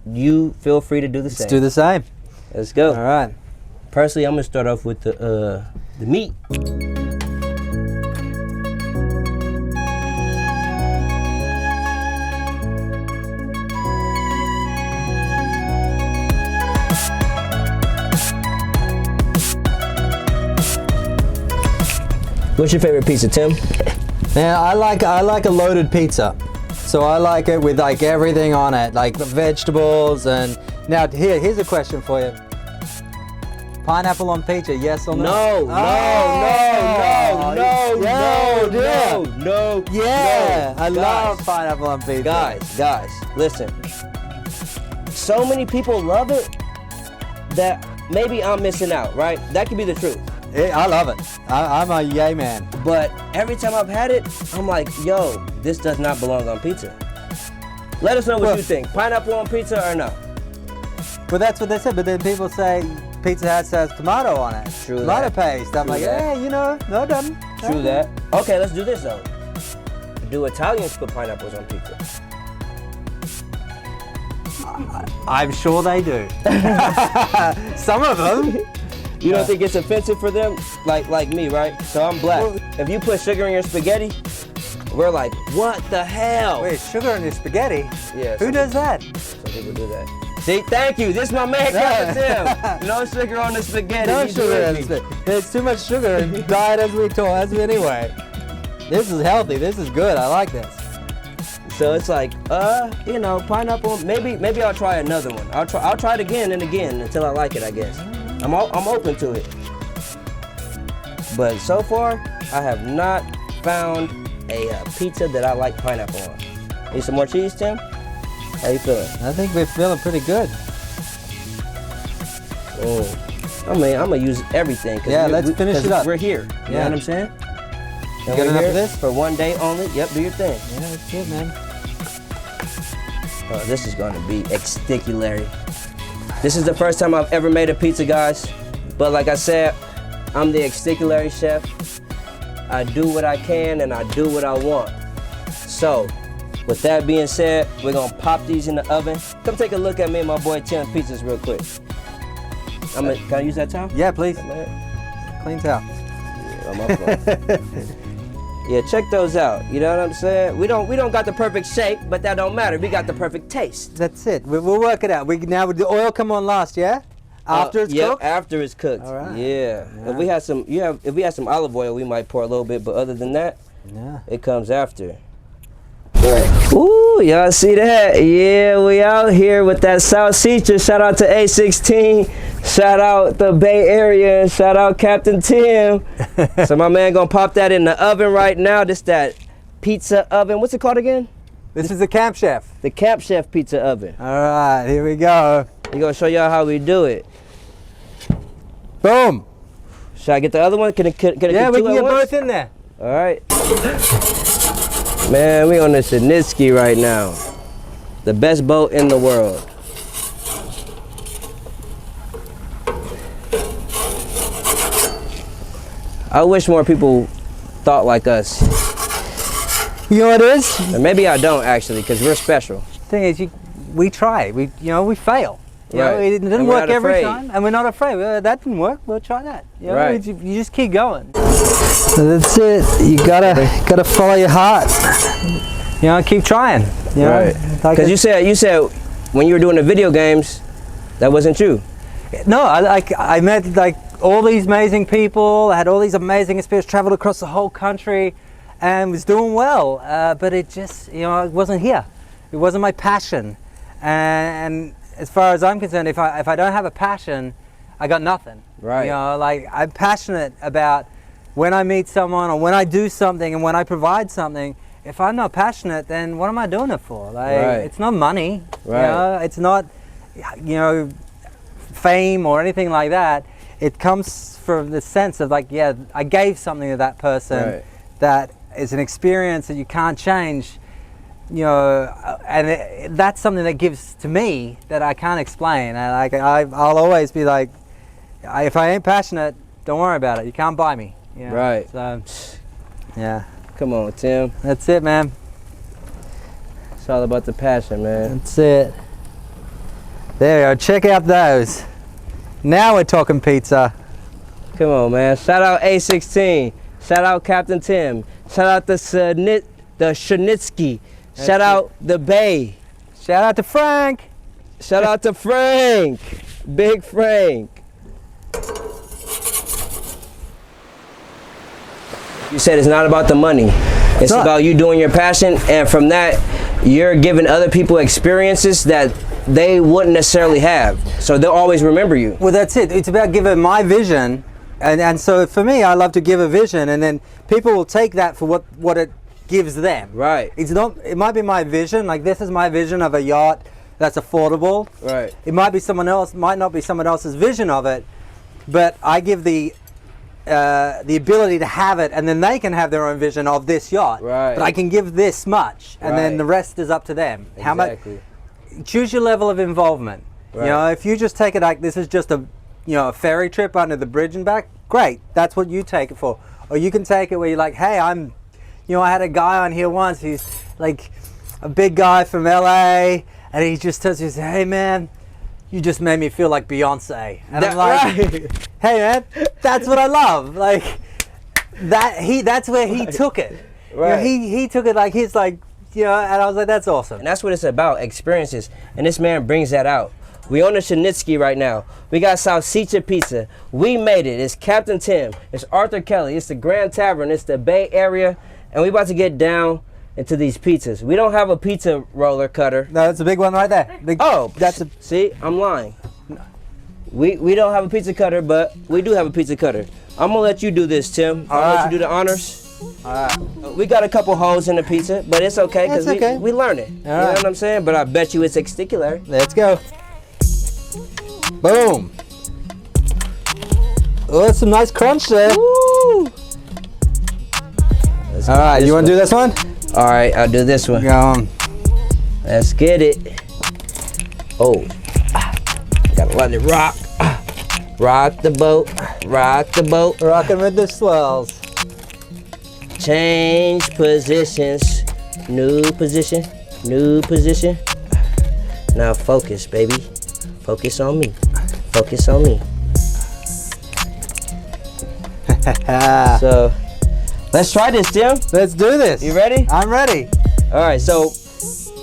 you feel free to do the same. Let's do the same. Let's go. All right. Personally, I'm going to start off with the meat. What's your favorite pizza, Tim? Yeah, I like a loaded pizza. So I like it with like everything on it, like vegetables and now here's a question for you. Pineapple on pizza, yes or no? No. Yeah, I love pineapple on pizza. Guys, listen. So many people love it that maybe I'm missing out, right? That could be the truth. I love it. I'm a yay man. But every time I've had it, I'm like, yo, this does not belong on pizza. Let us know what you think. Pineapple on pizza or no? But that's what they said. But then people say Pizza Hut has tomato on it. True tomato that. paste. I'm True like, that. no, it doesn't. True that. Okay, let's do this though. Do Italians put pineapples on pizza? I'm sure they do. Some of them. You don't think it's offensive for them? Like me, right? So I'm black. If you put sugar in your spaghetti, we're like, what the hell? Wait, sugar in your spaghetti? Yeah. Who does that? Some people do that. See, thank you. This is my man, Capitan Tim. No sugar on the spaghetti. No He's sugar with in me. the spaghetti. There's too much sugar in diet as we anyway. This is healthy. This is good. I like this. So it's like, pineapple. Maybe I'll try another one. I'll try it again and again until I like it, I guess. I'm open to it. But so far, I have not found a pizza that I like pineapple on. Need some more cheese, Tim? How you feeling? I think we're feeling pretty good. I'm gonna use everything. Yeah, let's finish it up. We're here. You know Yeah. what I'm saying? And Good we're enough here of this? for one day only. Yep, do your thing. Yeah, that's good, man. Oh, this is gonna be Exticularry. This is the first time I've ever made a pizza, guys. But like I said, I'm the Exticularry chef. I do what I can and I do what I want. So, with that being said, we're gonna pop these in the oven. Come take a look at me and my boy Tim's pizzas real quick. Can I use that towel? Yeah, please. Man. Clean towel. Yeah, on my phone. Yeah, check those out. You know what I'm saying? We don't got the perfect shape, but that don't matter. We got the perfect taste. That's it. We'll work it out. Now would the oil come on last, yeah? After it's cooked? After it's cooked. All right. Yeah. If we had some olive oil, we might pour a little bit, but other than that, Yeah. it comes after. Ooh, y'all see that? Yeah, we out here with that salsicha. Shout out to A16. Shout out the Bay Area. And shout out Captain Tim. So my man gonna pop that in the oven right now. This that pizza oven. What's it called again? This is the Camp Chef. The Camp Chef pizza oven. All right, here we go. He gonna show y'all how we do it. Boom. Should I get the other one? Can I Yeah, we two can at get once? both in there. All right. Man, we on the Shanutski right now. The best boat in the world. I wish more people thought like us. You know what it is? Or maybe I don't actually, because we're special. Thing is, we try. We fail. You know, Right. it didn't And we're work not every afraid. time, and we're not afraid. Well, that didn't work. We'll try that. You know, Right. you just keep going. So that's it. You gotta follow your heart. You know, keep trying. You know? Right. Like Because you said when you were doing the video games, that wasn't you. No, I met like all these amazing people. I had all these amazing experiences. Traveled across the whole country, and was doing well. But it just, it wasn't here. It wasn't my passion. And as far as I'm concerned, if I don't have a passion, I got nothing. Right. You know, like I'm passionate about when I meet someone or when I do something and when I provide something. If I'm not passionate, then what am I doing it for? Like, Right. it's not money. Right. You know, it's not, fame or anything like that. It comes from the sense of like, yeah, I gave something to that person Right. that is an experience that you can't change. And that's something that gives to me that I can't explain. And I'll always be like, if I ain't passionate, don't worry about it. You can't buy me. You know? Right. So, yeah, Come on, Tim. that's it, man. It's all about the passion, man. That's it. There we go. Check out those. Now we're talking pizza. Come on, man. Shout out A16. Shout out Captain Tim. Shout out the Shanutski. Shout out the Bay. Shout out to Frank. Shout out to Frank. Big Frank. You said it's not about the money. It's not. about you doing your passion, and from that, you're giving other people experiences that they wouldn't necessarily have. So they'll always remember you. Well, that's it. It's about giving my vision. And so for me, I love to give a vision, and then people will take that for what it gives them. Right. It might be my vision, like this is my vision of a yacht that's affordable. Right. It might not be someone else's vision of it, but I give the ability to have it, and then they can have their own vision of this yacht. Right. But I can give this much, and then Right. the rest is up to them. How much? Exactly. Choose your level of involvement. Right. You know, if you just take it like this is just a a ferry trip under the bridge and back, great. That's what you take it for. Or you can take it where you're like, hey, I had a guy on here once. He's like a big guy from LA, and he just tells you, hey man, you just made me feel like Beyonce. And I'm like, Right. hey man, that's what I love. Like that's where he took it. Right. He took it like he's like, and I was like, that's awesome. And that's what it's about, experiences. And this man brings that out. We on the Shanutski right now. We got salsicha pizza. We made it. It's Captain Tim. It's Arthur Kelly. It's the Grande Tavern. It's the Bay Area. And we about to get down into these pizzas. We don't have a pizza roller cutter. No, that's a big one right there. See, I'm lying. We don't have a pizza cutter, but we do have a pizza cutter. I'm gonna let you do this, Tim. I'm gonna let you do the honors. We got a couple holes in the pizza, but it's okay because That's okay. we learn it. You know right. what I'm saying? But I bet you it's Exticularry. Let's go. Boom. Oh, that's some nice crunch there. Woo! Let's All get right, this you want to one. do this one? All right, I'll do this one. Go on. Let's get it. Oh, gotta let it rock. Rock the boat, rock the boat. Rocking with the swells. Change positions, new position, new position. Now focus, baby. Focus on me. Focus on me. So, let's try this, Tim. Let's do this. You ready? I'm ready. All right, so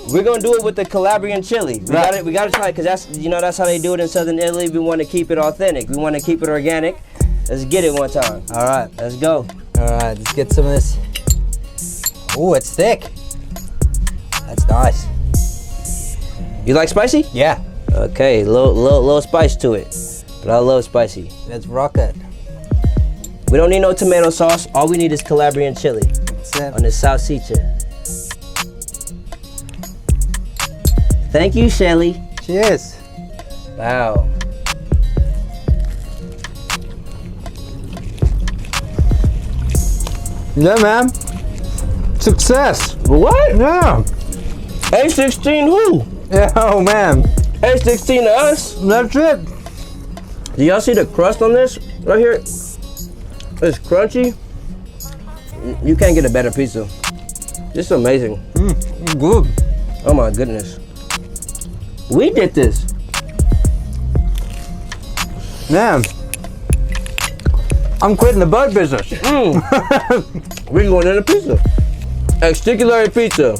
we're gonna do it with the Calabrian chili. Right. We gotta try it because that's how they do it in Southern Italy. We want to keep it authentic. We want to keep it organic. Let's get it one time. All right. Let's go. All right, let's get some of this. Oh, it's thick. That's nice. You like spicy? Yeah. Okay, little spice to it, but I love spicy. Let's rock it. We don't need no tomato sauce. All we need is Calabrian chili That's it. on this salsiccia. Thank you, Shelly. Cheers. Wow. Yeah, man. Success. What? Yeah. A16 who? Yeah, oh man. A16 to us? That's it. Do y'all see the crust on this right here? It's crunchy. You can't get a better pizza. This is amazing. Good. Oh my goodness. We did this. Man. I'm quitting the boat business. We're going into pizza. Exticularry Pizza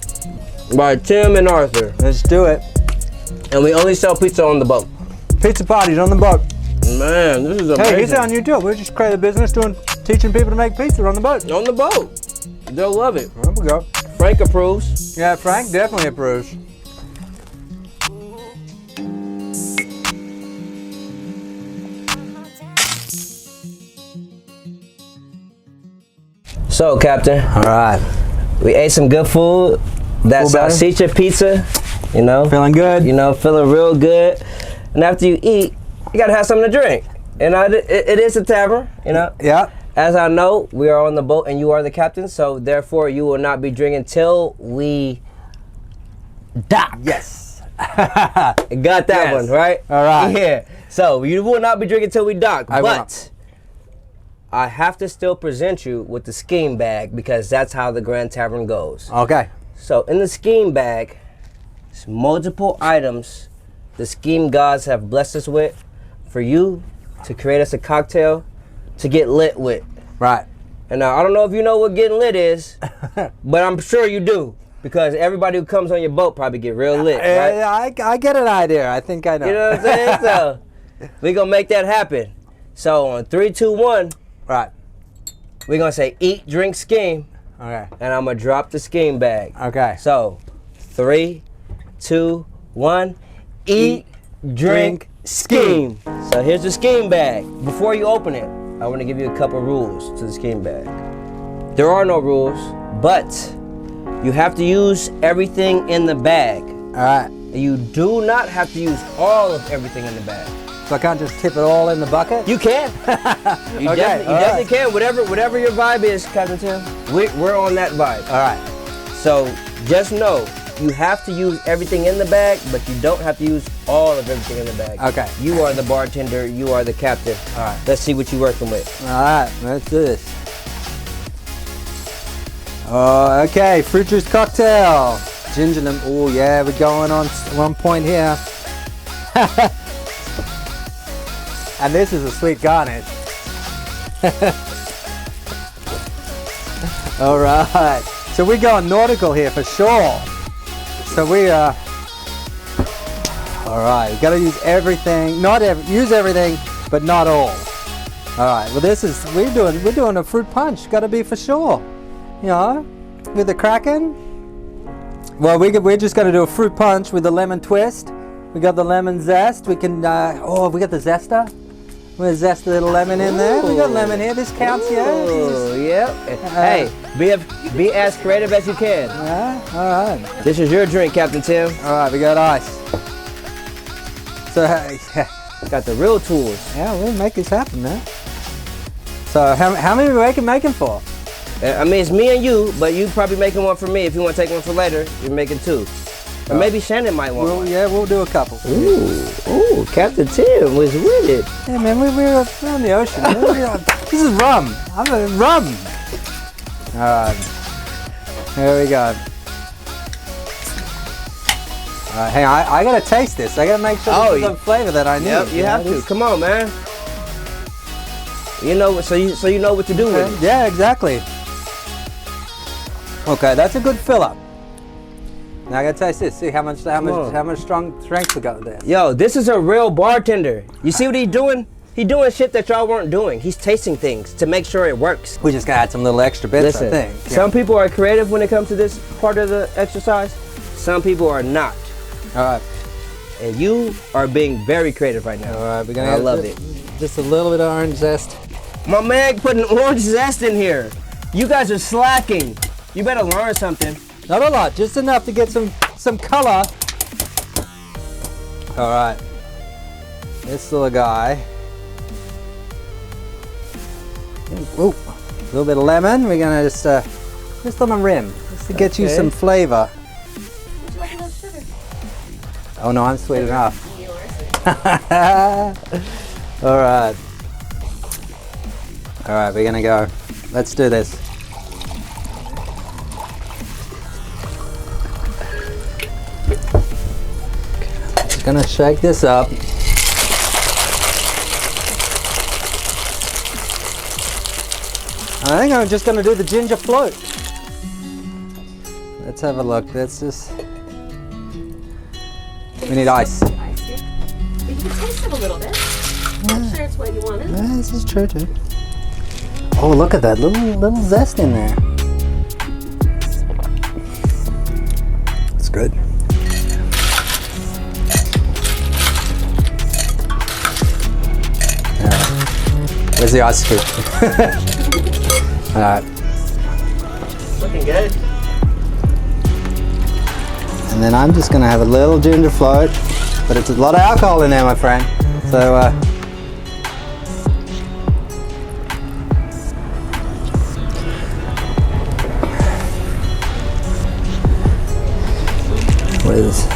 by Tim and Arthur. Let's do it. And we only sell pizza on the boat. Pizza parties on the boat. Man, this is amazing. Hey, he's on YouTube. We just created a business teaching people to make pizza on the boat. On the boat. They'll love it. There we go. Frank approves. Yeah, Frank definitely approves. So, Captain, All right. we ate some good food. That Feel better? salsiccia pizza, you know. Feeling good? You know, feeling real good. And after you eat, you gotta have something to drink. You know, it is a tavern, you know. Yeah. As I know, we are on the boat and you are the captain, so therefore you will not be drinking till we dock. Yes. Got that Yes. one, right? All right. Yeah. So you will not be drinking till we dock, I will but I have to still present you with the scheme bag because that's how the Grande Tavern goes. Okay. So in the scheme bag, it's multiple items the scheme gods have blessed us with for you to create us a cocktail to get lit with. Right. And now I don't know if you know what getting lit is, but I'm sure you do because everybody who comes on your boat probably get real lit, right? I get an idea. I think I know. You know what I'm saying? So we gonna make that happen. So on 3, 2, 1, Right. we're gonna say eat, drink, scheme, Okay. and I'm gonna drop the scheme bag. Okay. So 3, 2, 1, eat, drink, scheme. So here's the scheme bag. Before you open it, I want to give you a couple rules to the scheme bag. There are no rules, but you have to use everything in the bag. All right. You do not have to use all of everything in the bag. So I can't just tip it all in the bucket? You can. You Okay, definitely can. Whatever your vibe is, Captain Tim, we're on that vibe. All right. So just know, you have to use everything in the bag, but you don't have to use all of everything in the bag. Okay. You are the bartender, you are the captain. All right. Let's see what you're working with. All right. Let's do this. Oh, okay. Fruit juice cocktail. Ginger lemon. Oh, yeah. We're going on 1 point here. And this is a sweet garnish. All right. So we're going nautical here for sure. So we are. All right. We got to use everything. Use everything, but not all. All right. Well, this is we're doing a fruit punch. Got to be for sure. You know, with the Kraken. Well, we're just going to do a fruit punch with the lemon twist. We got the lemon zest. We can. We got the zester. We'll zest a little lemon in there. We got lemon here. This counts, yeah. Oh, yep. Hey, be as creative as you can. All right. This is your drink, Captain Tim. All right, we got ice. So, yeah, Got the real tools. we'll make this happen, man. So, how many are we making for? I mean, it's me and you, but you probably making one for me. If you want to take one for later, you're making 2. Or maybe Shannon might want one. Yeah, we'll do a couple. Ooh, Captain Tim was with it. Yeah, man, we're on the ocean. This is rum. I'm a rum. All right, here we go. All right, hang on, I gotta taste this. I gotta make sure there's some flavor that I need. Yep, you have to. Come on, man. You know, so you know what to do with it. Yeah, exactly. Okay, that's a good fill-up. Now I gotta taste this. See how much strength we got there. Yo, this is a real bartender. You see what he's doing? He's doing shit that y'all weren't doing. He's tasting things to make sure it works. We just gotta add some little extra bits, Listen, I think. Some people are creative when it comes to this part of the exercise. Some people are not. All right. And you are being very creative right now. All right, we're gonna. I love it. Just a little bit of orange zest. My man putting orange zest in here. You guys are slacking. You better learn something. Not a lot, just enough to get some color. All right. This little guy. Ooh, a little bit of lemon. We're gonna just on the rim, just to get you some flavor. Would you like a little sugar? Oh no, I'm sweet enough. Yours. All right. All right, we're gonna go. Let's do this. Just gonna shake this up. I think I'm just gonna do the ginger float. Let's have a look. Let's just. We need ice. Ice here. But you can taste it a little bit. Not sure it's what you wanted. Yeah, this is true too. Oh, look at that little zest in there. It's good. Where's the ice scoop? All right. Looking good. And then I'm just gonna have a little ginger float, but it's a lot of alcohol in there, my friend. So, what is this?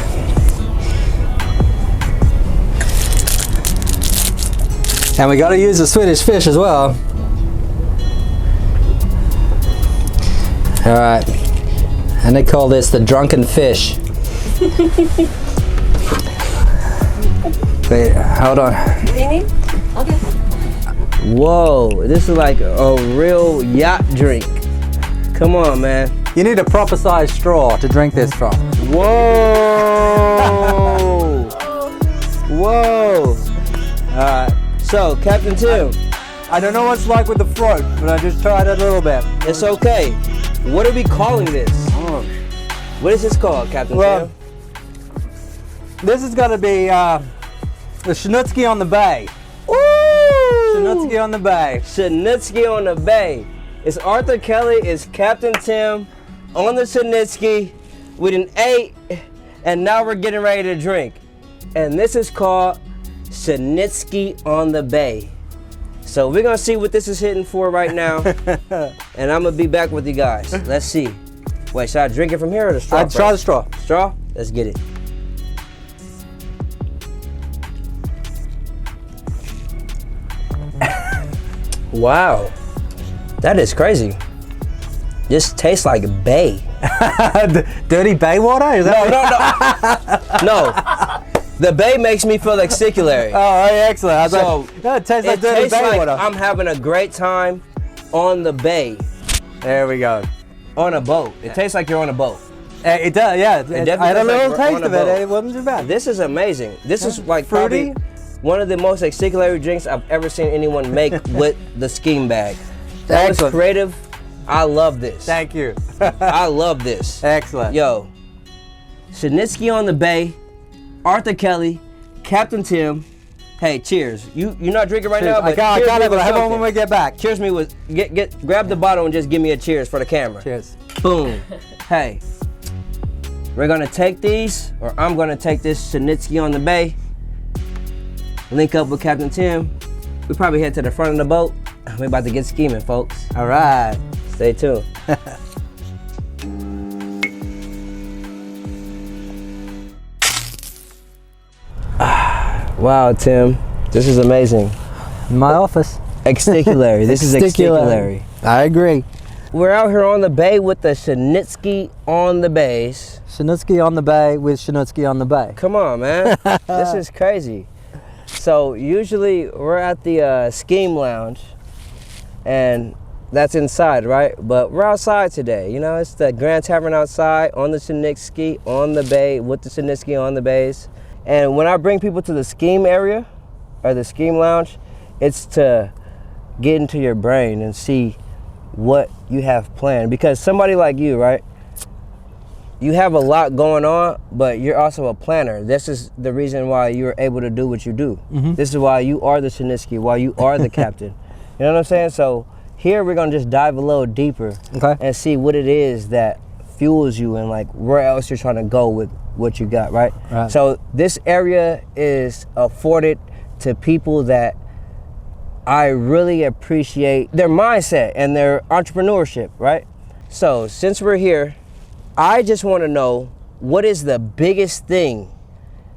And we gotta use the Swedish fish as well. All right. And they call this the drunken fish. Wait, hold on. What do you need? Okay. Whoa, this is like a real yacht drink. Come on, man. You need a proper sized straw to drink this from. Whoa! Whoa! Alright. So, Captain Tim, I don't know what it's like with the float, but I just tried it a little bit. it's okay. What are we calling this? Oh. What is this called, Captain Well, Tim? this is gonna be the Shanutski on the Bay. Ooh! Shanutski on the Bay. Shanutski on the Bay. It's Arthur Kelly, it's Captain Tim on the Shanutski. We done ate, and now we're getting ready to drink. And this is called Shanutski on the Bay. So we're gonna see what this is hitting for right now. And I'm gonna be back with you guys. Let's see. Wait, should I drink it from here or the straw? I'd try the straw. Straw? Let's get it. Wow. That is crazy. This tastes like bay. Dirty bay water? Is that No. The bay makes me feel exticularry. Oh, excellent. I was So, like, it tastes like dirty tastes bay like water. I'm having a great time on the bay. There we go. On a boat. It tastes like you're on a boat. It does, yeah. definitely I had a tastes like little we're taste on a of it. boat. It wasn't too bad. This is amazing. This is like Fruity? probably one of the most exticularry drinks I've ever seen anyone make with the scheme bag. That was Excellent. creative. I love this. Thank you. I love this. Excellent. Yo, Shanutski on the Bay, Arthur Kelly, Captain Tim. Hey, cheers. You're not drinking right Cheers. now, but I got cheers it, me but with I have one when something. we get back. Cheers me with grab the bottle and just give me a cheers for the camera. Cheers. Boom. Hey, we're gonna take these, or I'm gonna take this Shanutski on the Bay. Link up with Captain Tim. We probably head to the front of the boat. We're about to get scheming, folks. All right. Stay tuned. Wow, Tim, this is amazing. My office. Exticularry. This is Exticularry. I agree. We're out here on the bay with the Shanutski on the bays. Shanutski on the bay with Shanutski on the bay. Come on, man. This is crazy. So usually we're at the Scheme Lounge, and that's inside, right? But we're outside today. You know, it's the Grande Tavern outside on the Shanutski on the bay with the Shanutski on the bays. And when I bring people to the Scheme area or the Scheme Lounge, it's to get into your brain and see what you have planned. Because somebody like you, right? You have a lot going on, but you're also a planner. This is the reason why you're able to do what you do. Mm-hmm. This is why you are the Shanutski, why you are the captain. You know what I'm saying? So here we're gonna just dive a little deeper and see what it is that fuels you and like where else you're trying to go with what you got, right? So this area is afforded to people that I really appreciate their mindset and their entrepreneurship, right? So since we're here, I just want to know, what is the biggest thing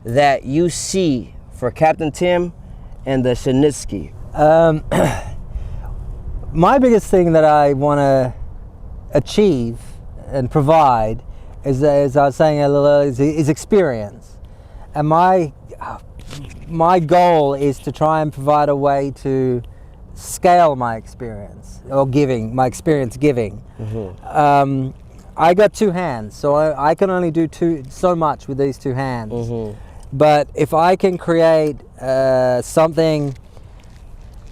that you see for Captain Tim and the Shanutski? My biggest thing that I want to achieve and provide is, as I was saying a little earlier, is experience. And my goal is to try and provide a way to scale my experience or giving, my experience giving. Mm-hmm. I got two hands, so I can only do so much with these two hands. Mm-hmm. But if I can create something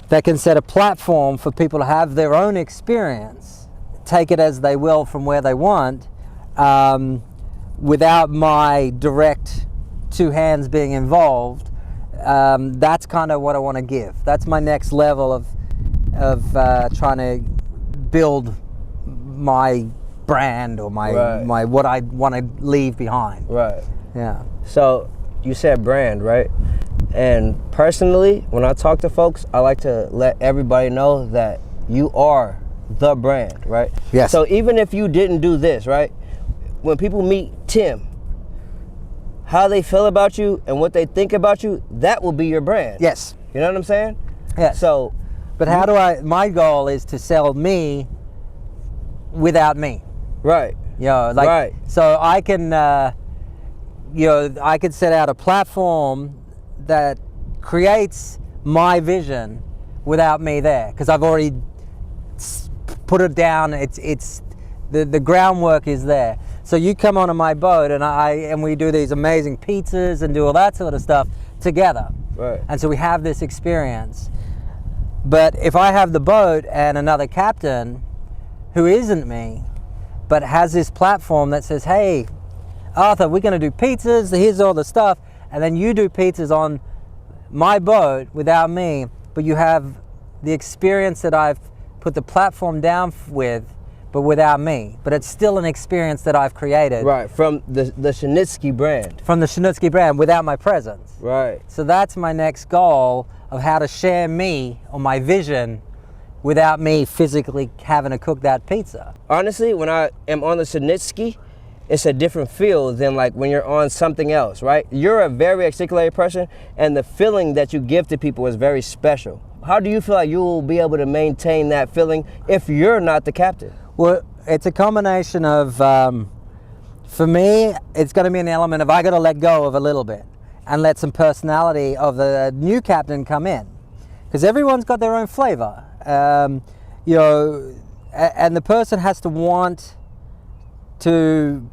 that can set a platform for people to have their own experience, take it as they will from where they want, without my direct two hands being involved, that's kind of what I want to give. That's my next level of trying to build my brand or my what I want to leave behind. Right. Yeah. So you said brand, right? And personally, when I talk to folks, I like to let everybody know that you are the brand, right? Yes. So even if you didn't do this, right? When people meet Tim, how they feel about you and what they think about you, that will be your brand. Yes. You know what I'm saying? Yes. So, but how do my goal is to sell me without me. Right. You know, like, right. So I can, I could set out a platform that creates my vision without me there, because I've already put it down. It's the groundwork is there. So you come onto my boat and we do these amazing pizzas and do all that sort of stuff together. Right. And so we have this experience. But if I have the boat and another captain who isn't me, but has this platform that says, hey, Arthur, we're going to do pizzas, here's all the stuff, and then you do pizzas on my boat without me, but you have the experience that I've put the platform down with, but without me. But it's still an experience that I've created. Right, from the Shanutski brand. From the Shanutski brand, without my presence. Right. So that's my next goal, of how to share me or my vision without me physically having to cook that pizza. Honestly, when I am on the Shanutski, it's a different feel than like when you're on something else, right? You're a very Exticularry person, and the feeling that you give to people is very special. How do you feel like you will be able to maintain that feeling if you're not the captain? Well, it's a combination of, for me, it's going to be an element of I got to let go of a little bit and let some personality of the new captain come in, because everyone's got their own flavor, and the person has to want to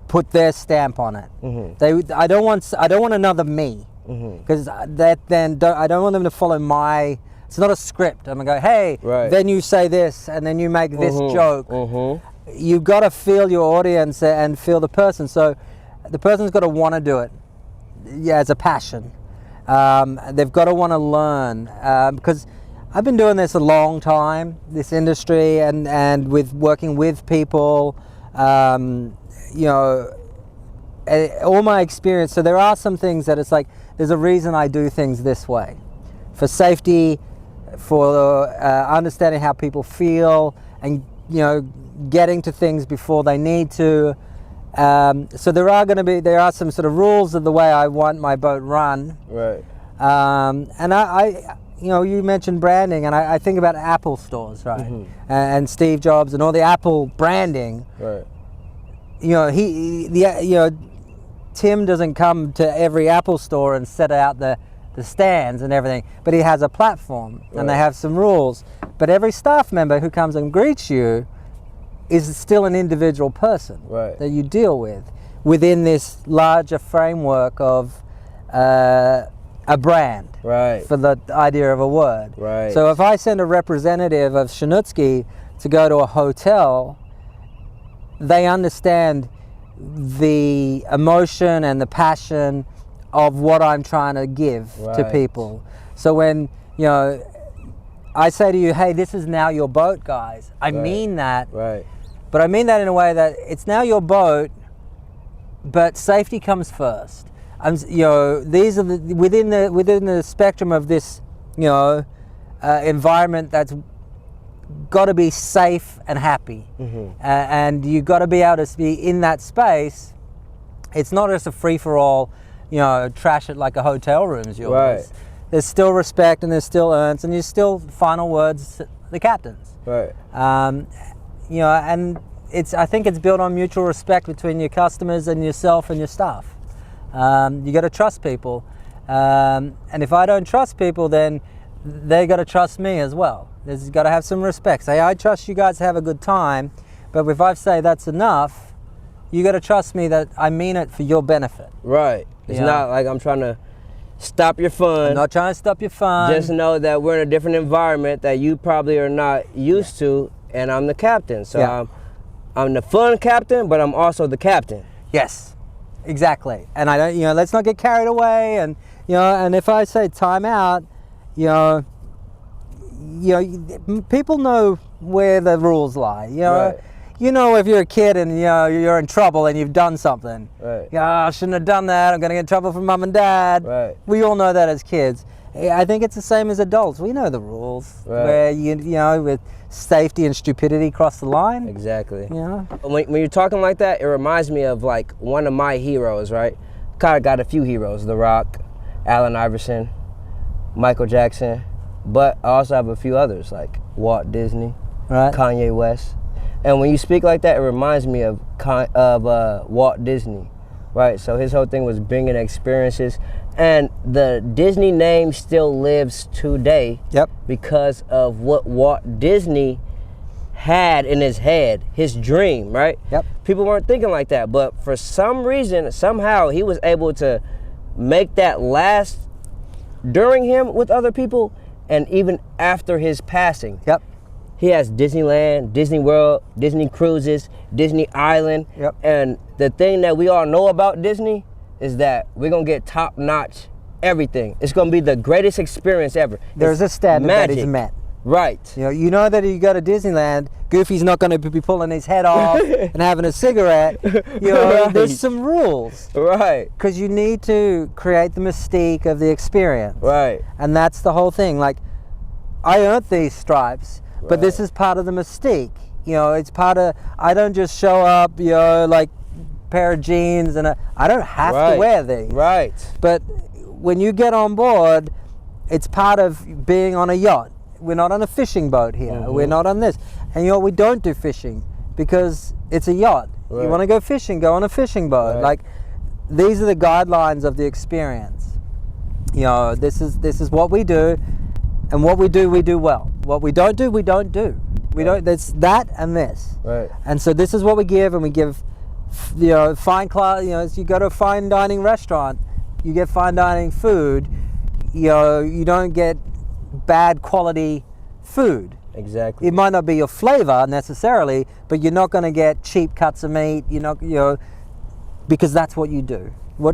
put their stamp on it. Mm-hmm. I don't want another me, because I don't want them to follow my. It's not a script. I'm gonna go, hey, right. Then you say this, and then you make this joke. Mm-hmm. You've got to feel your audience and feel the person. So the person's got to want to do it, as a passion. They've got to want to learn, because I've been doing this a long time, this industry, and with working with people, all my experience. So there are some things that it's like, there's a reason I do things this way, for safety, for understanding how people feel, and getting to things before they need to. So there are some sort of rules of the way I want my boat run. Right. And I you mentioned branding, and I think about Apple stores, right? Mm-hmm. And Steve Jobs and all the Apple branding. Right. Tim doesn't come to every Apple store and set out the stands and everything, but he has a platform, and they have some rules. But every staff member who comes and greets you is still an individual person that you deal with within this larger framework of a brand, for the idea of a word. Right. So if I send a representative of Shanutski to go to a hotel, they understand the emotion and the passion of what I'm trying to give to people. So when I say to you, hey, this is now your boat, guys, I mean that. Right. But I mean that in a way that it's now your boat, but safety comes first. These are within the spectrum of this, environment that's got to be safe and happy, and you got to be able to be in that space. It's not just a free for all, trash it like a hotel room is yours. Right. There's still respect, and there's still earns, and there's still final words, the captains. Right. And I think it's built on mutual respect between your customers and yourself and your staff. You got to trust people, and if I don't trust people, then they got to trust me as well. There's got to have some respect. Say, I trust you guys to have a good time, but if I say that's enough, you got to trust me that I mean it for your benefit. Right. It's not like I'm trying to stop your fun. I'm not trying to stop your fun. Just know that we're in a different environment that you probably are not used to, and I'm the captain. So I'm the fun captain, but I'm also the captain. Yes, exactly. And I don't, let's not get carried away. And and if I say time out, people know where the rules lie. If you're a kid and you're in trouble and you've done something. Right. I shouldn't have done that. I'm going to get in trouble from mom and dad. Right. We all know that as kids. I think it's the same as adults. We know the rules. Right. Where with safety and stupidity cross the line. Exactly. When you're talking like that, it reminds me of like one of my heroes, right? Kind of got a few heroes: The Rock, Allen Iverson, Michael Jackson, but I also have a few others like Walt Disney, Kanye West. And when you speak like that, it reminds me of Walt Disney, right? So his whole thing was bringing experiences, and the Disney name still lives today. Yep. Because of what Walt Disney had in his head, his dream, right? Yep. People weren't thinking like that, but for some reason, somehow, he was able to make that last during him with other people, and even after his passing. Yep. He has Disneyland, Disney World, Disney Cruises, Disney Island. Yep. And the thing that we all know about Disney is that we're going to get top-notch everything. It's going to be the greatest experience ever. There's a standard that is met. Right. You know that if you go to Disneyland, Goofy's not going to be pulling his head off and having a cigarette. There's some rules. Right. Because you need to create the mystique of the experience. Right. And that's the whole thing. Like, I earned these stripes. But this is part of the mystique. It's part of, I don't just show up, like pair of jeans and I don't have to wear these. Right. But when you get on board, it's part of being on a yacht. We're not on a fishing boat here. Mm-hmm. We're not on this. And we don't do fishing because it's a yacht. Right. You want to go fishing, go on a fishing boat. Right. Like, these are the guidelines of the experience. This is what we do. And what we do well. What we don't do, we don't do. We don't. There's that and this. Right. And so this is what we give, and we give, fine class. You go to a fine dining restaurant, you get fine dining food. You don't get bad quality food. Exactly. It might not be your flavor necessarily, but you're not going to get cheap cuts of meat. Because that's what you do.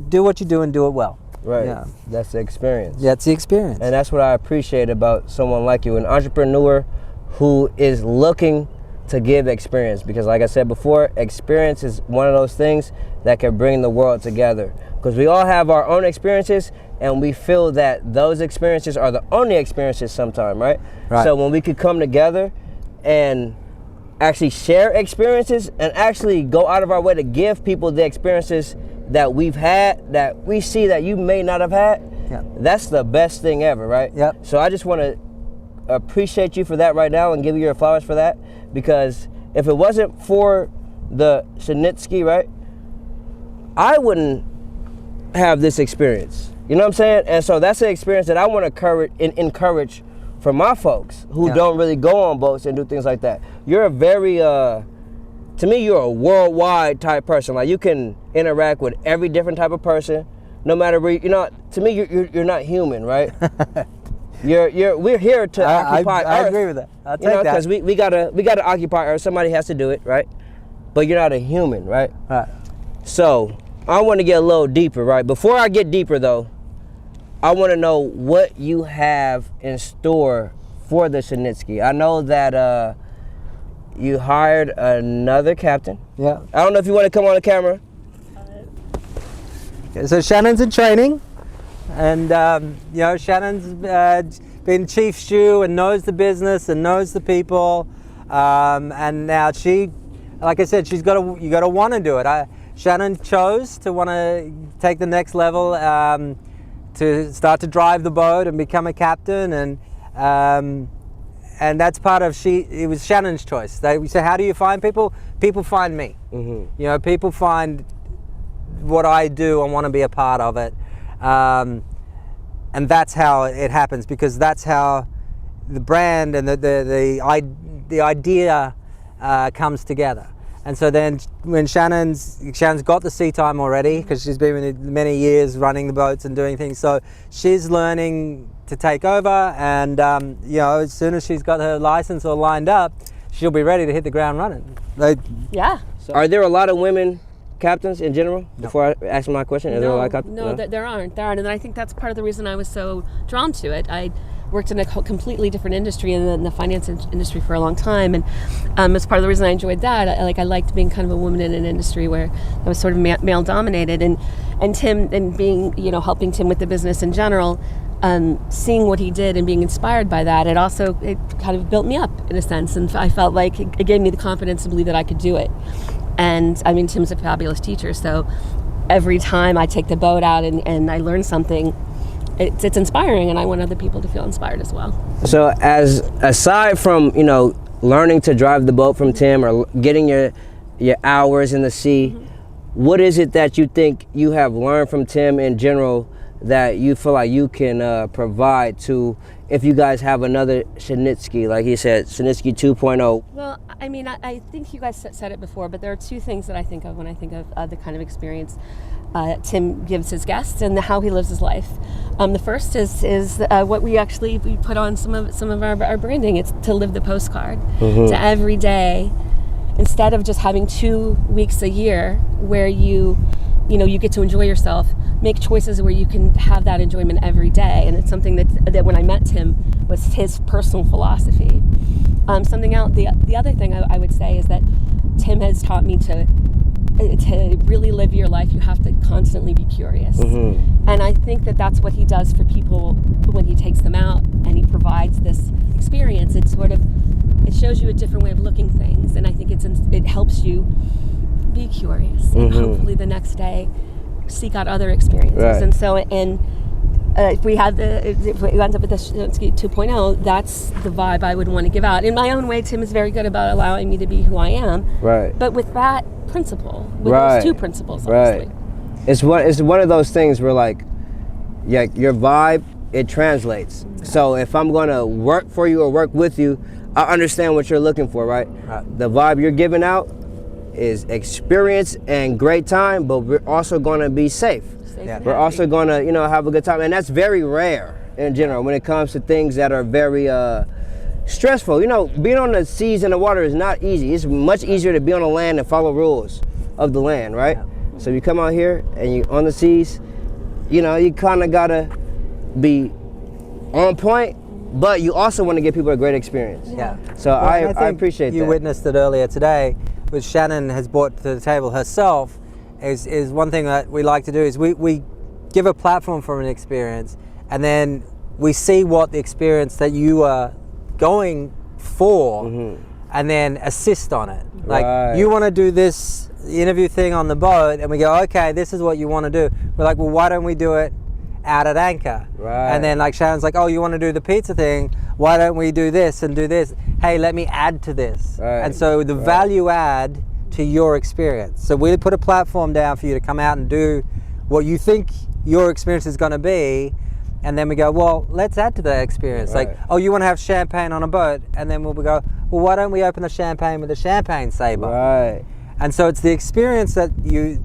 Do what you do and do it well. Right. Yeah. That's the experience. That's the experience. And that's what I appreciate about someone like you, an entrepreneur who is looking to give experience. Because like I said before, experience is one of those things that can bring the world together. Because we all have our own experiences, and we feel that those experiences are the only experiences sometimes, right? Right. So when we could come together and actually share experiences and actually go out of our way to give people the experiences that we've had, that we see that you may not have had. Yeah. That's the best thing ever, right? Yep. So I just want to appreciate you for that right now and give you your flowers for that, because if it wasn't for the Shanutski, right, I wouldn't have this experience. You know what I'm saying? And so that's an experience that I want to encourage for my folks who don't really go on boats and do things like that. You're a very, to me, you're a worldwide type person. Like, you can interact with every different type of person, no matter where, you know, to me, you're not human, right? We're here to occupy Earth. I agree with that. I'll take that. Because we gotta occupy Earth. Somebody has to do it, right? But you're not a human, right? Right. So I want to get a little deeper, right? Before I get deeper, though, I want to know what you have in store for the Shanutski. I know that you hired another captain. Yeah. I don't know if you want to come on the camera. So Shannon's in training, and you know, Shannon's been chief stew and knows the business and knows the people, and now she, like I said, you got to want to do it. Shannon chose to want to take the next level, to start to drive the boat and become a captain, and that's part of it was Shannon's choice. We said, how do you find people? People find me. Mm-hmm. You know, people find what I do and want to be a part of it, and that's how it happens, because that's how the brand and the idea comes together. And so then when Shannon's got the sea time already, because she's been many years running the boats and doing things, so she's learning to take over, and you know, as soon as she's got her license all lined up, she'll be ready to hit the ground running. Yeah. Are there a lot of women captains in general? Before I ask my question, is there a lot of captains? No, there aren't, and I think that's part of the reason I was so drawn to it. I worked in a completely different industry, in the finance industry, for a long time, and as part of the reason I enjoyed that, I liked being kind of a woman in an industry where I was sort of male dominated, and Tim, and being, you know, helping Tim with the business in general, seeing what he did and being inspired by that, it kind of built me up in a sense, and I felt like it gave me the confidence to believe that I could do it. And I mean, Tim's a fabulous teacher, so every time I take the boat out and I learn something, it's inspiring, and I want other people to feel inspired as well. So aside from, you know, learning to drive the boat from Tim or getting your hours in the sea, what is it that you think you have learned from Tim in general that you feel like you can provide to, if you guys have another Shanutski, like he said, Shanutski 2.0? Well, I mean, I think you guys said it before, but there are two things that I think of when I think of the kind of experience Tim gives his guests and how he lives his life. The first is what we put on some of our branding. It's to live the postcard. To every day, instead of just having 2 weeks a year where you get to enjoy yourself, make choices where you can have that enjoyment every day. And it's something that when I met Tim was his personal philosophy. Something else, the other thing I would say is that Tim has taught me to really live your life, you have to constantly be curious. And I think that that's what he does for people when he takes them out and he provides this experience. It shows you a different way of looking things, and I think it helps you be curious, and hopefully the next day seek out other experiences. Right. And so, if we end up with the Shanutski 2.0, that's the vibe I would want to give out. In my own way, Tim is very good about allowing me to be who I am. Right. But with that principle, with those two principles, obviously. Right. It's one of those things where, like, yeah, your vibe, it translates. So if I'm going to work for you or work with you, I understand what you're looking for, right? The vibe you're giving out is experience and great time, but we're also going to be safe. We're also going to, have a good time, and that's very rare in general when it comes to things that are very stressful. Being on the seas and the water is not easy. It's much easier to be on the land and follow rules of the land, right? So you come out here and you're on the seas, you kind of got to be on point, but you also want to give people a great experience. So I appreciate that. You witnessed it earlier today, which Shannon has brought to the table herself. Is one thing that we like to do is we give a platform for an experience, and then we see what the experience that you are going for and then assist on it. Like, Right. you want to do this interview thing on the boat, and we go, okay, this is what you want to do. We're like, well, why don't we do it out at anchor? Right. And then like Shannon's like, oh, you want to do the pizza thing? Why don't we do this and do this? Hey, let me add to this. Right. And so the value add to your experience. So we put a platform down for you to come out and do what you think your experience is going to be. And then we go, well, let's add to that experience. Right. Like, oh, you want to have champagne on a boat? And then we'll go, well, why don't we open the champagne with a champagne saber? Right. And so it's the experience that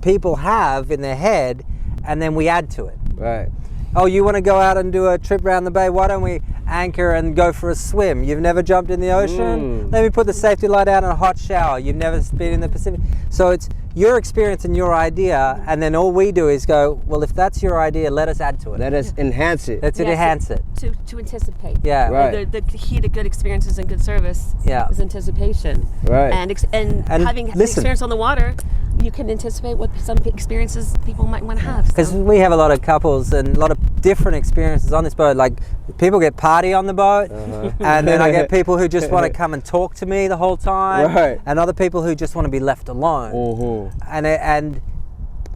people have in their head, and then we add to it. Right. Oh, you want to go out and do a trip around the bay? Why don't we anchor and go for a swim? You've never jumped in the ocean? Let me put the safety light out in a hot shower. You've never been in the Pacific. So it's your experience and your idea, and then all we do is go, well, if that's your idea, let us add to it. Let us enhance it. Let's Yes, enhance it. To anticipate. Yeah. Right. The key to good experiences and good service Yeah. is anticipation. Right. And And having the listen. experience on the water, you can anticipate what some experiences people might want to have. Because So. we have a lot of couples and a lot of different experiences on this boat. Like, people get party on the boat, and then I get people who just want to come and talk to me the whole time, Right. and other people who just want to be left alone. Mm-hmm. And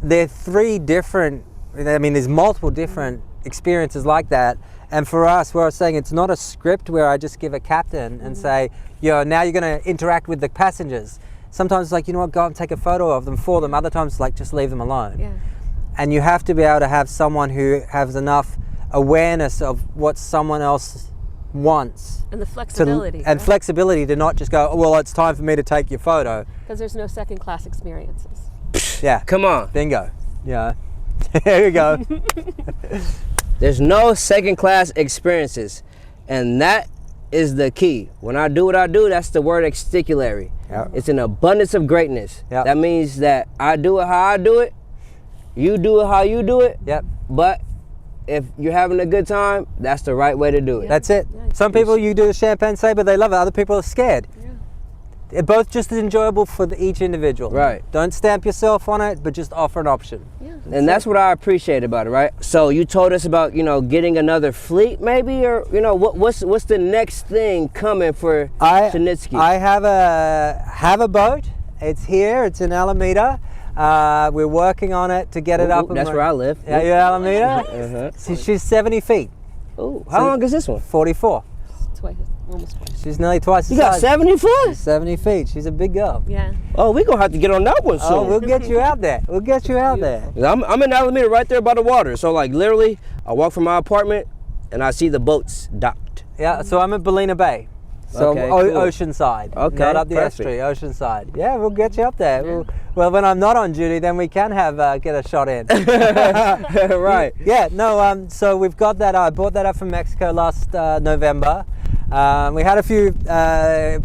they're three different, I mean, there's multiple different experiences like that. And for us, where I was saying, it's not a script where I just give a captain and say, now you're going to interact with the passengers. Sometimes it's like, you know what, go and take a photo of them for them. Other times it's like, just leave them alone. Yeah. And you have to be able to have someone who has enough awareness of what someone else wants. And the flexibility. And flexibility to not just go, oh, well, it's time for me to take your photo. Because there's no second class experiences. Yeah. Come on. Bingo. Yeah. There you go. There's no second class experiences. And that is the key. When I do what I do, that's the word exticularry. Yep. It's an abundance of greatness. Yep. That means that I do it how I do it, you do it how you do it, Yep. but if you're having a good time, that's the right way to do it. Yeah. That's it. Some people, you do the champagne saber, they love it. Other people are scared. Yeah. They're both just as enjoyable for each individual. Right. Don't stamp yourself on it, but just offer an option. Yeah. And that's what I appreciate about it, right? So you told us about, getting another fleet maybe, or, what's the next thing coming for Shanutski? I have a boat. It's here. It's in Alameda. We're working on it to get it up. That's where I live. Yeah, you're Alameda? Uh-huh. She's 70 feet, Ooh, how long is this one? 44. Twice, almost twice. She's nearly twice the You got size. 70 foot? 70 feet. She's a big girl. Yeah. Oh, we gonna have to get on that one soon. Oh, we'll get you out there. We'll get you out there. I'm in Alameda right there by the water. So like literally, I walk from my apartment and I see the boats docked. Yeah, so I'm at Ballina Bay. So Okay, cool. Oceanside. Okay, Not up the perfect. estuary, Oceanside. Yeah, we'll get you up there. Well, when I'm not on duty, then we can get a shot in. Right. Yeah, no, so we've got that. I bought that up from Mexico last November. We had a few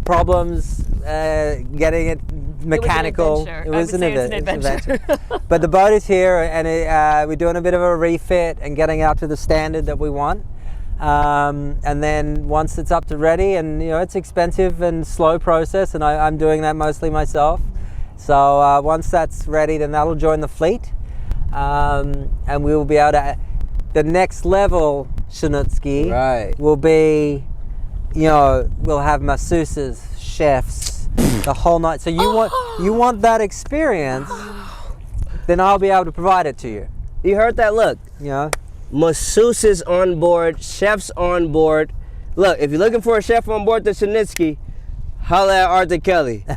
problems getting it mechanical. It was an adventure. But the boat is here, and we're doing a bit of a refit and getting out to the standard that we want. And then once it's up to ready, and it's expensive and slow process, and I'm doing that mostly myself. So once that's ready, then that'll join the fleet, and we will be able to. The next level, Shanutski, Right. will be, we'll have masseuses, chefs, the whole night. So you want that experience, then I'll be able to provide it to you. You heard that? Look, masseuses on board, chefs on board. Look, if you're looking for a chef on board the Shanutski, holla at Arthur Kelly. We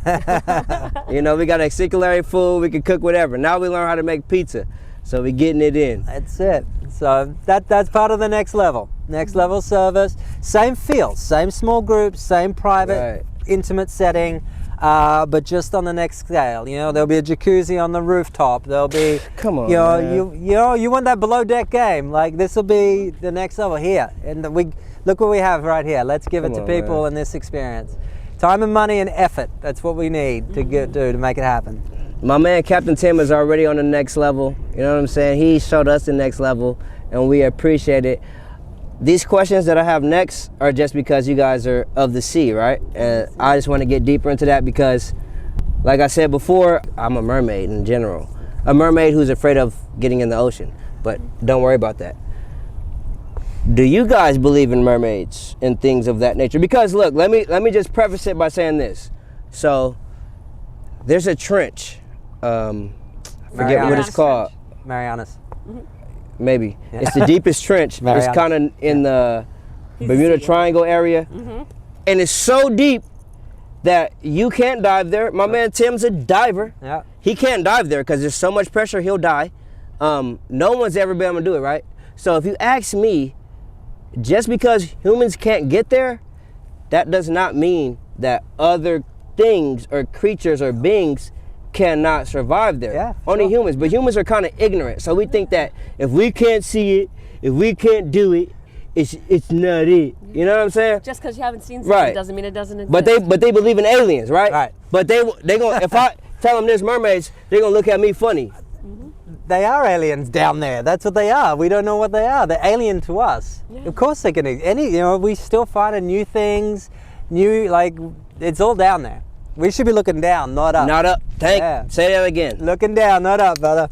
got Exticularry food, we can cook whatever. Now we learn how to make pizza, so we're getting it in. That's it. So that's part of the next level. Next level service, same feel, same small groups, same private, Right. intimate setting, but just on the next scale. There'll be a jacuzzi on the rooftop. There'll be, Come on, man. You want that below deck game. Like, this will be the next level here. And look what we have right here. Let's give it to people in this experience. Time and money and effort. That's what we need to do to make it happen. My man Capitan Tim is already on the next level. You know what I'm saying? He showed us the next level, and we appreciate it. These questions that I have next are just because you guys are of the sea, right? And I just want to get deeper into that because, like I said before, I'm a mermaid in general. A mermaid who's afraid of getting in the ocean, but don't worry about that. Do you guys believe in mermaids and things of that nature? Because look, let me just preface it by saying this. So there's a trench. I forget what it's called. Marianas. Maybe. It's the deepest trench. It's kind of in the Bermuda Triangle area. And it's so deep that you can't dive there. My man Tim's a diver. Yeah. He can't dive there because there's so much pressure, he'll die. No one's ever been able to do it, right? So if you ask me, just because humans can't get there, that does not mean that other things or creatures or beings cannot survive there. Yeah, Only humans, but humans are kind of ignorant. So we think that if we can't see it, if we can't do it, it's not it. You know what I'm saying? Just because you haven't seen something doesn't mean it doesn't exist. But they believe in aliens, right? Right. But they gonna if I tell them there's mermaids, they're gonna look at me funny. They are aliens down there. That's what they are. We don't know what they are. They're alien to us. Yeah. Of course they can. We still find new things, it's all down there. We should be looking down, not up. Not up. Say that again. Looking down, not up, brother.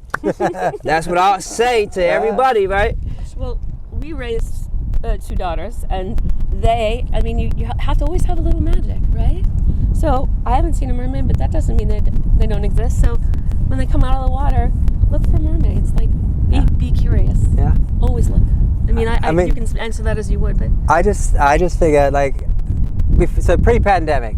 That's what I'll say to everybody, right? Well, we raised 2 daughters, and you have to always have a little magic, right? So I haven't seen a mermaid, but that doesn't mean they don't exist. So when they come out of the water, look for mermaids. Be curious. Yeah. Always look. I mean, you can answer that as you would, but I just figure so pre-pandemic,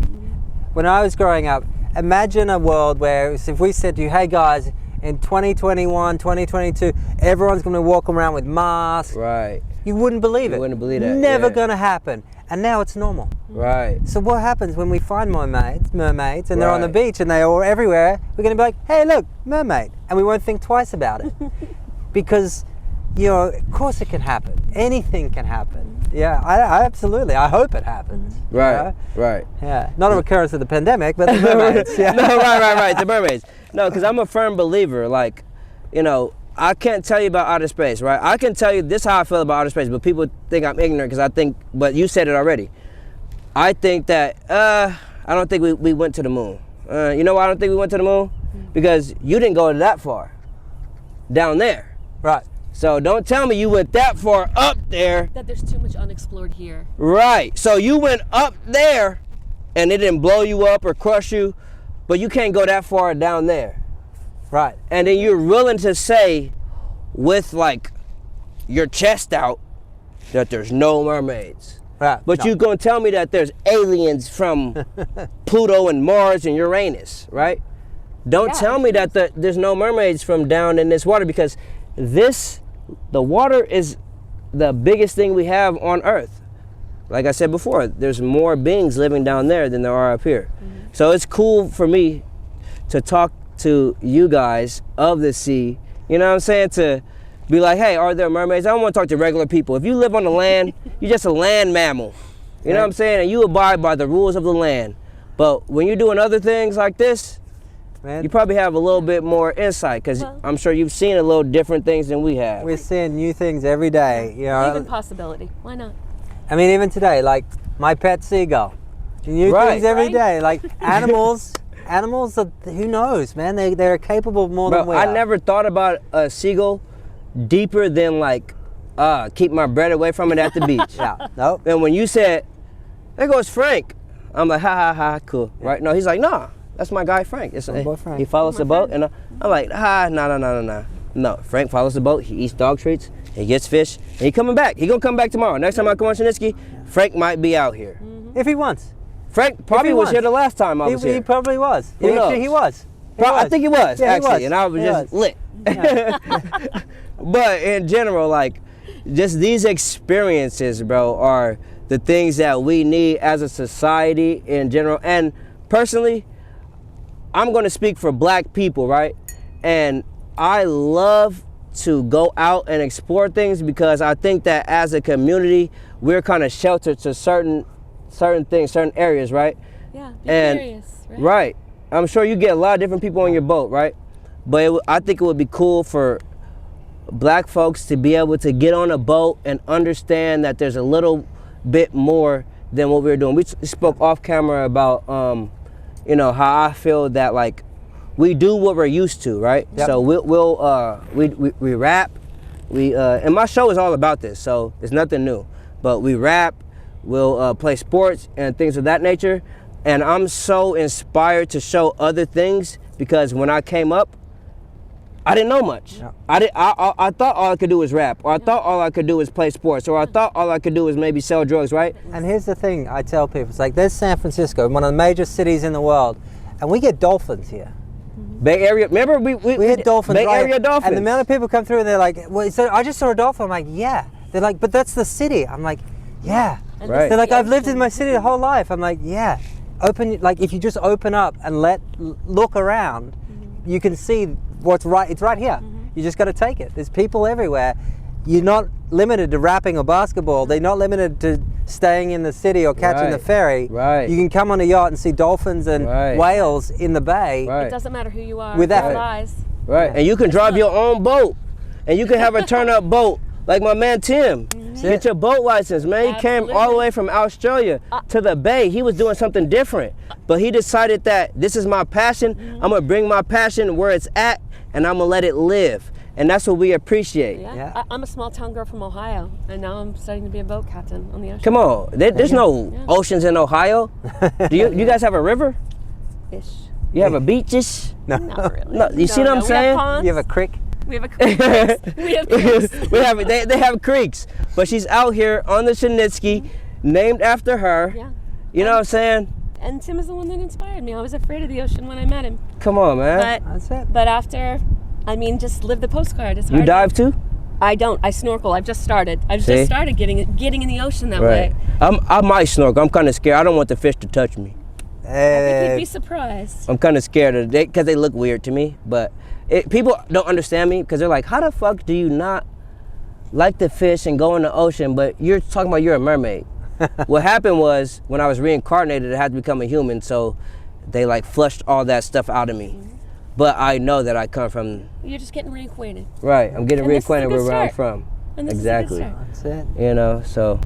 when I was growing up, imagine a world where if we said to you, hey guys, in 2021, 2022, everyone's going to walk around with masks. Right. You wouldn't believe it. You wouldn't believe that. Never going to happen. And now it's normal. Right. So what happens when we find mermaids and they're on the beach and they're all everywhere? We're going to be like, hey, look, mermaid. And we won't think twice about it. Because, of course it can happen. Anything can happen. Yeah, I absolutely. I hope it happens. Right, right. Yeah. Not a recurrence of the pandemic, but the mermaids. Yeah. No, right. The mermaids. No, because I'm a firm believer. I can't tell you about outer space, right? I can tell you this is how I feel about outer space, but people think I'm ignorant but you said it already. I think that, I don't think we went to the moon. You know why I don't think we went to the moon? Because you didn't go that far down there. Right. So don't tell me you went that far up there. that there's too much unexplored here. Right. So you went up there and it didn't blow you up or crush you, but you can't go that far down there. Right. And then you're willing to say with your chest out that there's no mermaids. Right. But you're going to tell me that there's aliens from Pluto and Mars and Uranus, right? Don't tell me that there's no mermaids from down in this water, because the water is the biggest thing we have on Earth. Like I said before, there's more beings living down there than there are up here. So it's cool for me to talk to you guys of the sea, you know what I'm saying, to be like, hey, are there mermaids? I don't want to talk to regular people. If you live on the land, you're just a land mammal, you know what I'm saying, and you abide by the rules of the land. But when you're doing other things like this, you probably have a little bit more insight, because I'm sure you've seen a little different things than we have. We're seeing new things every day. Even possibility. Why not? I mean, even today, my pet seagull. New things every day. Animals. Animals, who knows, man? They're capable of more than we are. I never thought about a seagull deeper than keep my bread away from it at the beach. Yeah, nope. And when you said, there goes Frank, I'm like, ha, cool, right? No, he's like, nah, that's my guy Frank. My boy Frank. He follows the boat, and I'm like, no. No, Frank follows the boat, he eats dog treats, he gets fish, and he coming back. He gonna come back tomorrow. Next time I come on Shanutski, Frank might be out here. If he wants. Frank probably was here the last time I was here. He probably was. Who knows? He was. I think he was, actually, he was. and I was just lit. Yeah. But in general, just these experiences, bro, are the things that we need as a society in general. And personally, I'm going to speak for black people, right? And I love to go out and explore things, because I think that as a community, we're kind of sheltered to certain things, certain areas, right? Yeah, be curious, right? Right. I'm sure you get a lot of different people on your boat, right? But I think it would be cool for black folks to be able to get on a boat and understand that there's a little bit more than what we were doing. We spoke off camera about, how I feel that we do what we're used to, right? Yep. So we rap, and my show is all about this, so it's nothing new. But we rap, we'll play sports and things of that nature, And I'm so inspired to show other things because when I came up, I didn't know much. Yeah. I thought all I could do was rap, or I thought all I could do was play sports, or I thought all I could do was maybe sell drugs, right? And here's the thing I tell people, it's like there's San Francisco, one of the major cities in the world, and we get dolphins here. Bay Area, remember we had dolphins, Bay right? Area dolphins. And the amount of people come through and they're like, well, so I just saw a dolphin. I'm like, yeah. They're like, but that's the city. I'm like, yeah. Right. They're like, I've lived in my city the whole life. I'm like, yeah. Like if you just open up and look around, you can see what's right. It's right here. You just got to take it. There's people everywhere. You're not limited to rapping or basketball. They're not limited to staying in the city or catching the ferry. Right. You can come on a yacht and see dolphins and whales in the bay. Right. It doesn't matter who you are. With that- Their eyes. Right, and you can drive your own boat, and you can have a turn-up boat like my man Tim. Get your boat license, man. He came all the way from Australia to the Bay. He was doing something different, but he decided that this is my passion. I'm gonna bring my passion where it's at, and I'm gonna let it live. And that's what we appreciate. Yeah. I'm a small town girl from Ohio, and now I'm starting to be a boat captain on the ocean. Come on, there's no oceans in Ohio. Do you guys have a river? Ish. You have a beaches? No. Not really. No, you see what I'm We saying? have ponds. You have a creek? We have a creek. We have creeks. They have creeks, but she's out here on the Shanutski, named after her. Yeah. You know what I'm saying? And Tim is the one that inspired me. I was afraid of the ocean when I met him. Come on, man. That's it. But after, just live the postcard. It's hard. You dive too? I don't. I snorkel. I've just started. I've See? just started getting in the ocean that Right. way. I might snorkel. I'm kind of scared. I don't want the fish to touch me. I think you'd be surprised. I'm kind of scared of it because they look weird to me. But people don't understand me because they're like, how the fuck do you not like the fish and go in the ocean, but you're talking about you're a mermaid? What happened was when I was reincarnated, I had to become a human, so they like flushed all that stuff out of me. But I know that I come from. You're just getting reacquainted. Right, I'm getting And this is a reacquainted good with where I'm start. from. And this Exactly. Is a good start. That's it. You know, so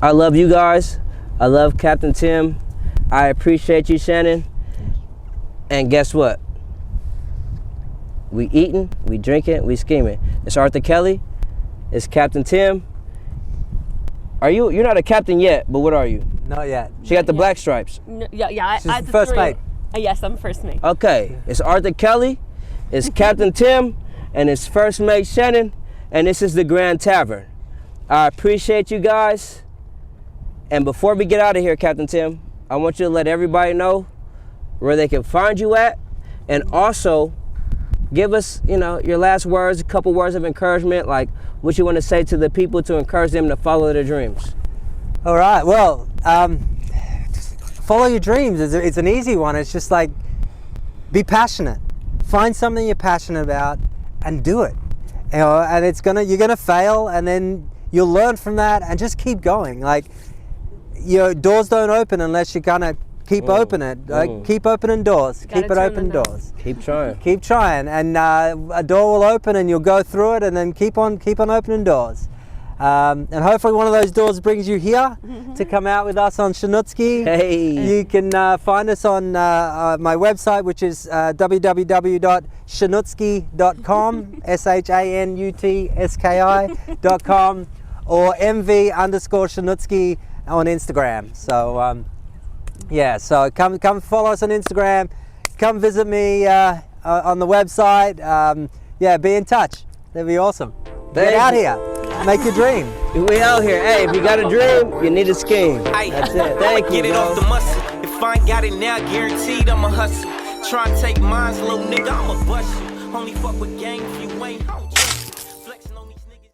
I love you guys. I love Captain Tim. I appreciate you, Shannon. And guess what? We eating, we drinking, we scheming. It's Arthur Kelly. It's Captain Tim. You're not a captain yet, but what are you? Not yet. She got the Not yet. black stripes. No, yeah. She's I the first mate. Yes, I'm first mate. Okay, it's Arthur Kelly, it's Captain Tim, and it's First Mate Shannon, and this is the Grande Tavern. I appreciate you guys. And before we get out of here, Captain Tim, I want you to let everybody know where they can find you at, and also give us, your last words, a couple words of encouragement, like what you want to say to the people to encourage them to follow their dreams. All right. Well, follow your dreams. It's an easy one. It's just like, be passionate. Find something you're passionate about and do it. And you're gonna fail, and then you'll learn from that, and just keep going. Like, doors don't open unless you're gonna keep opening it. Like, keep opening doors. Gotta Keep it turn open them doors. Keep trying. Keep trying, and a door will open, and you'll go through it, and then keep on opening doors. And hopefully one of those doors brings you here to come out with us on Shanutski. Hey. You can find us on my website, which is www.shanutski.com, SHANUTSKI.com, or MV_Shanutski on Instagram. So so come follow us on Instagram. Come visit me on the website. Be in touch. That'd be awesome. Get Thank out you. here. Make your dream. We out here. Hey, if you got a dream, you need a scheme. Aye. That's it. Thank you, Get it off the muscle. If I ain't got it now, guaranteed I'ma hustle. Try and take mines, little nigga, I'ma bust you. Only fuck with gang if you ain't.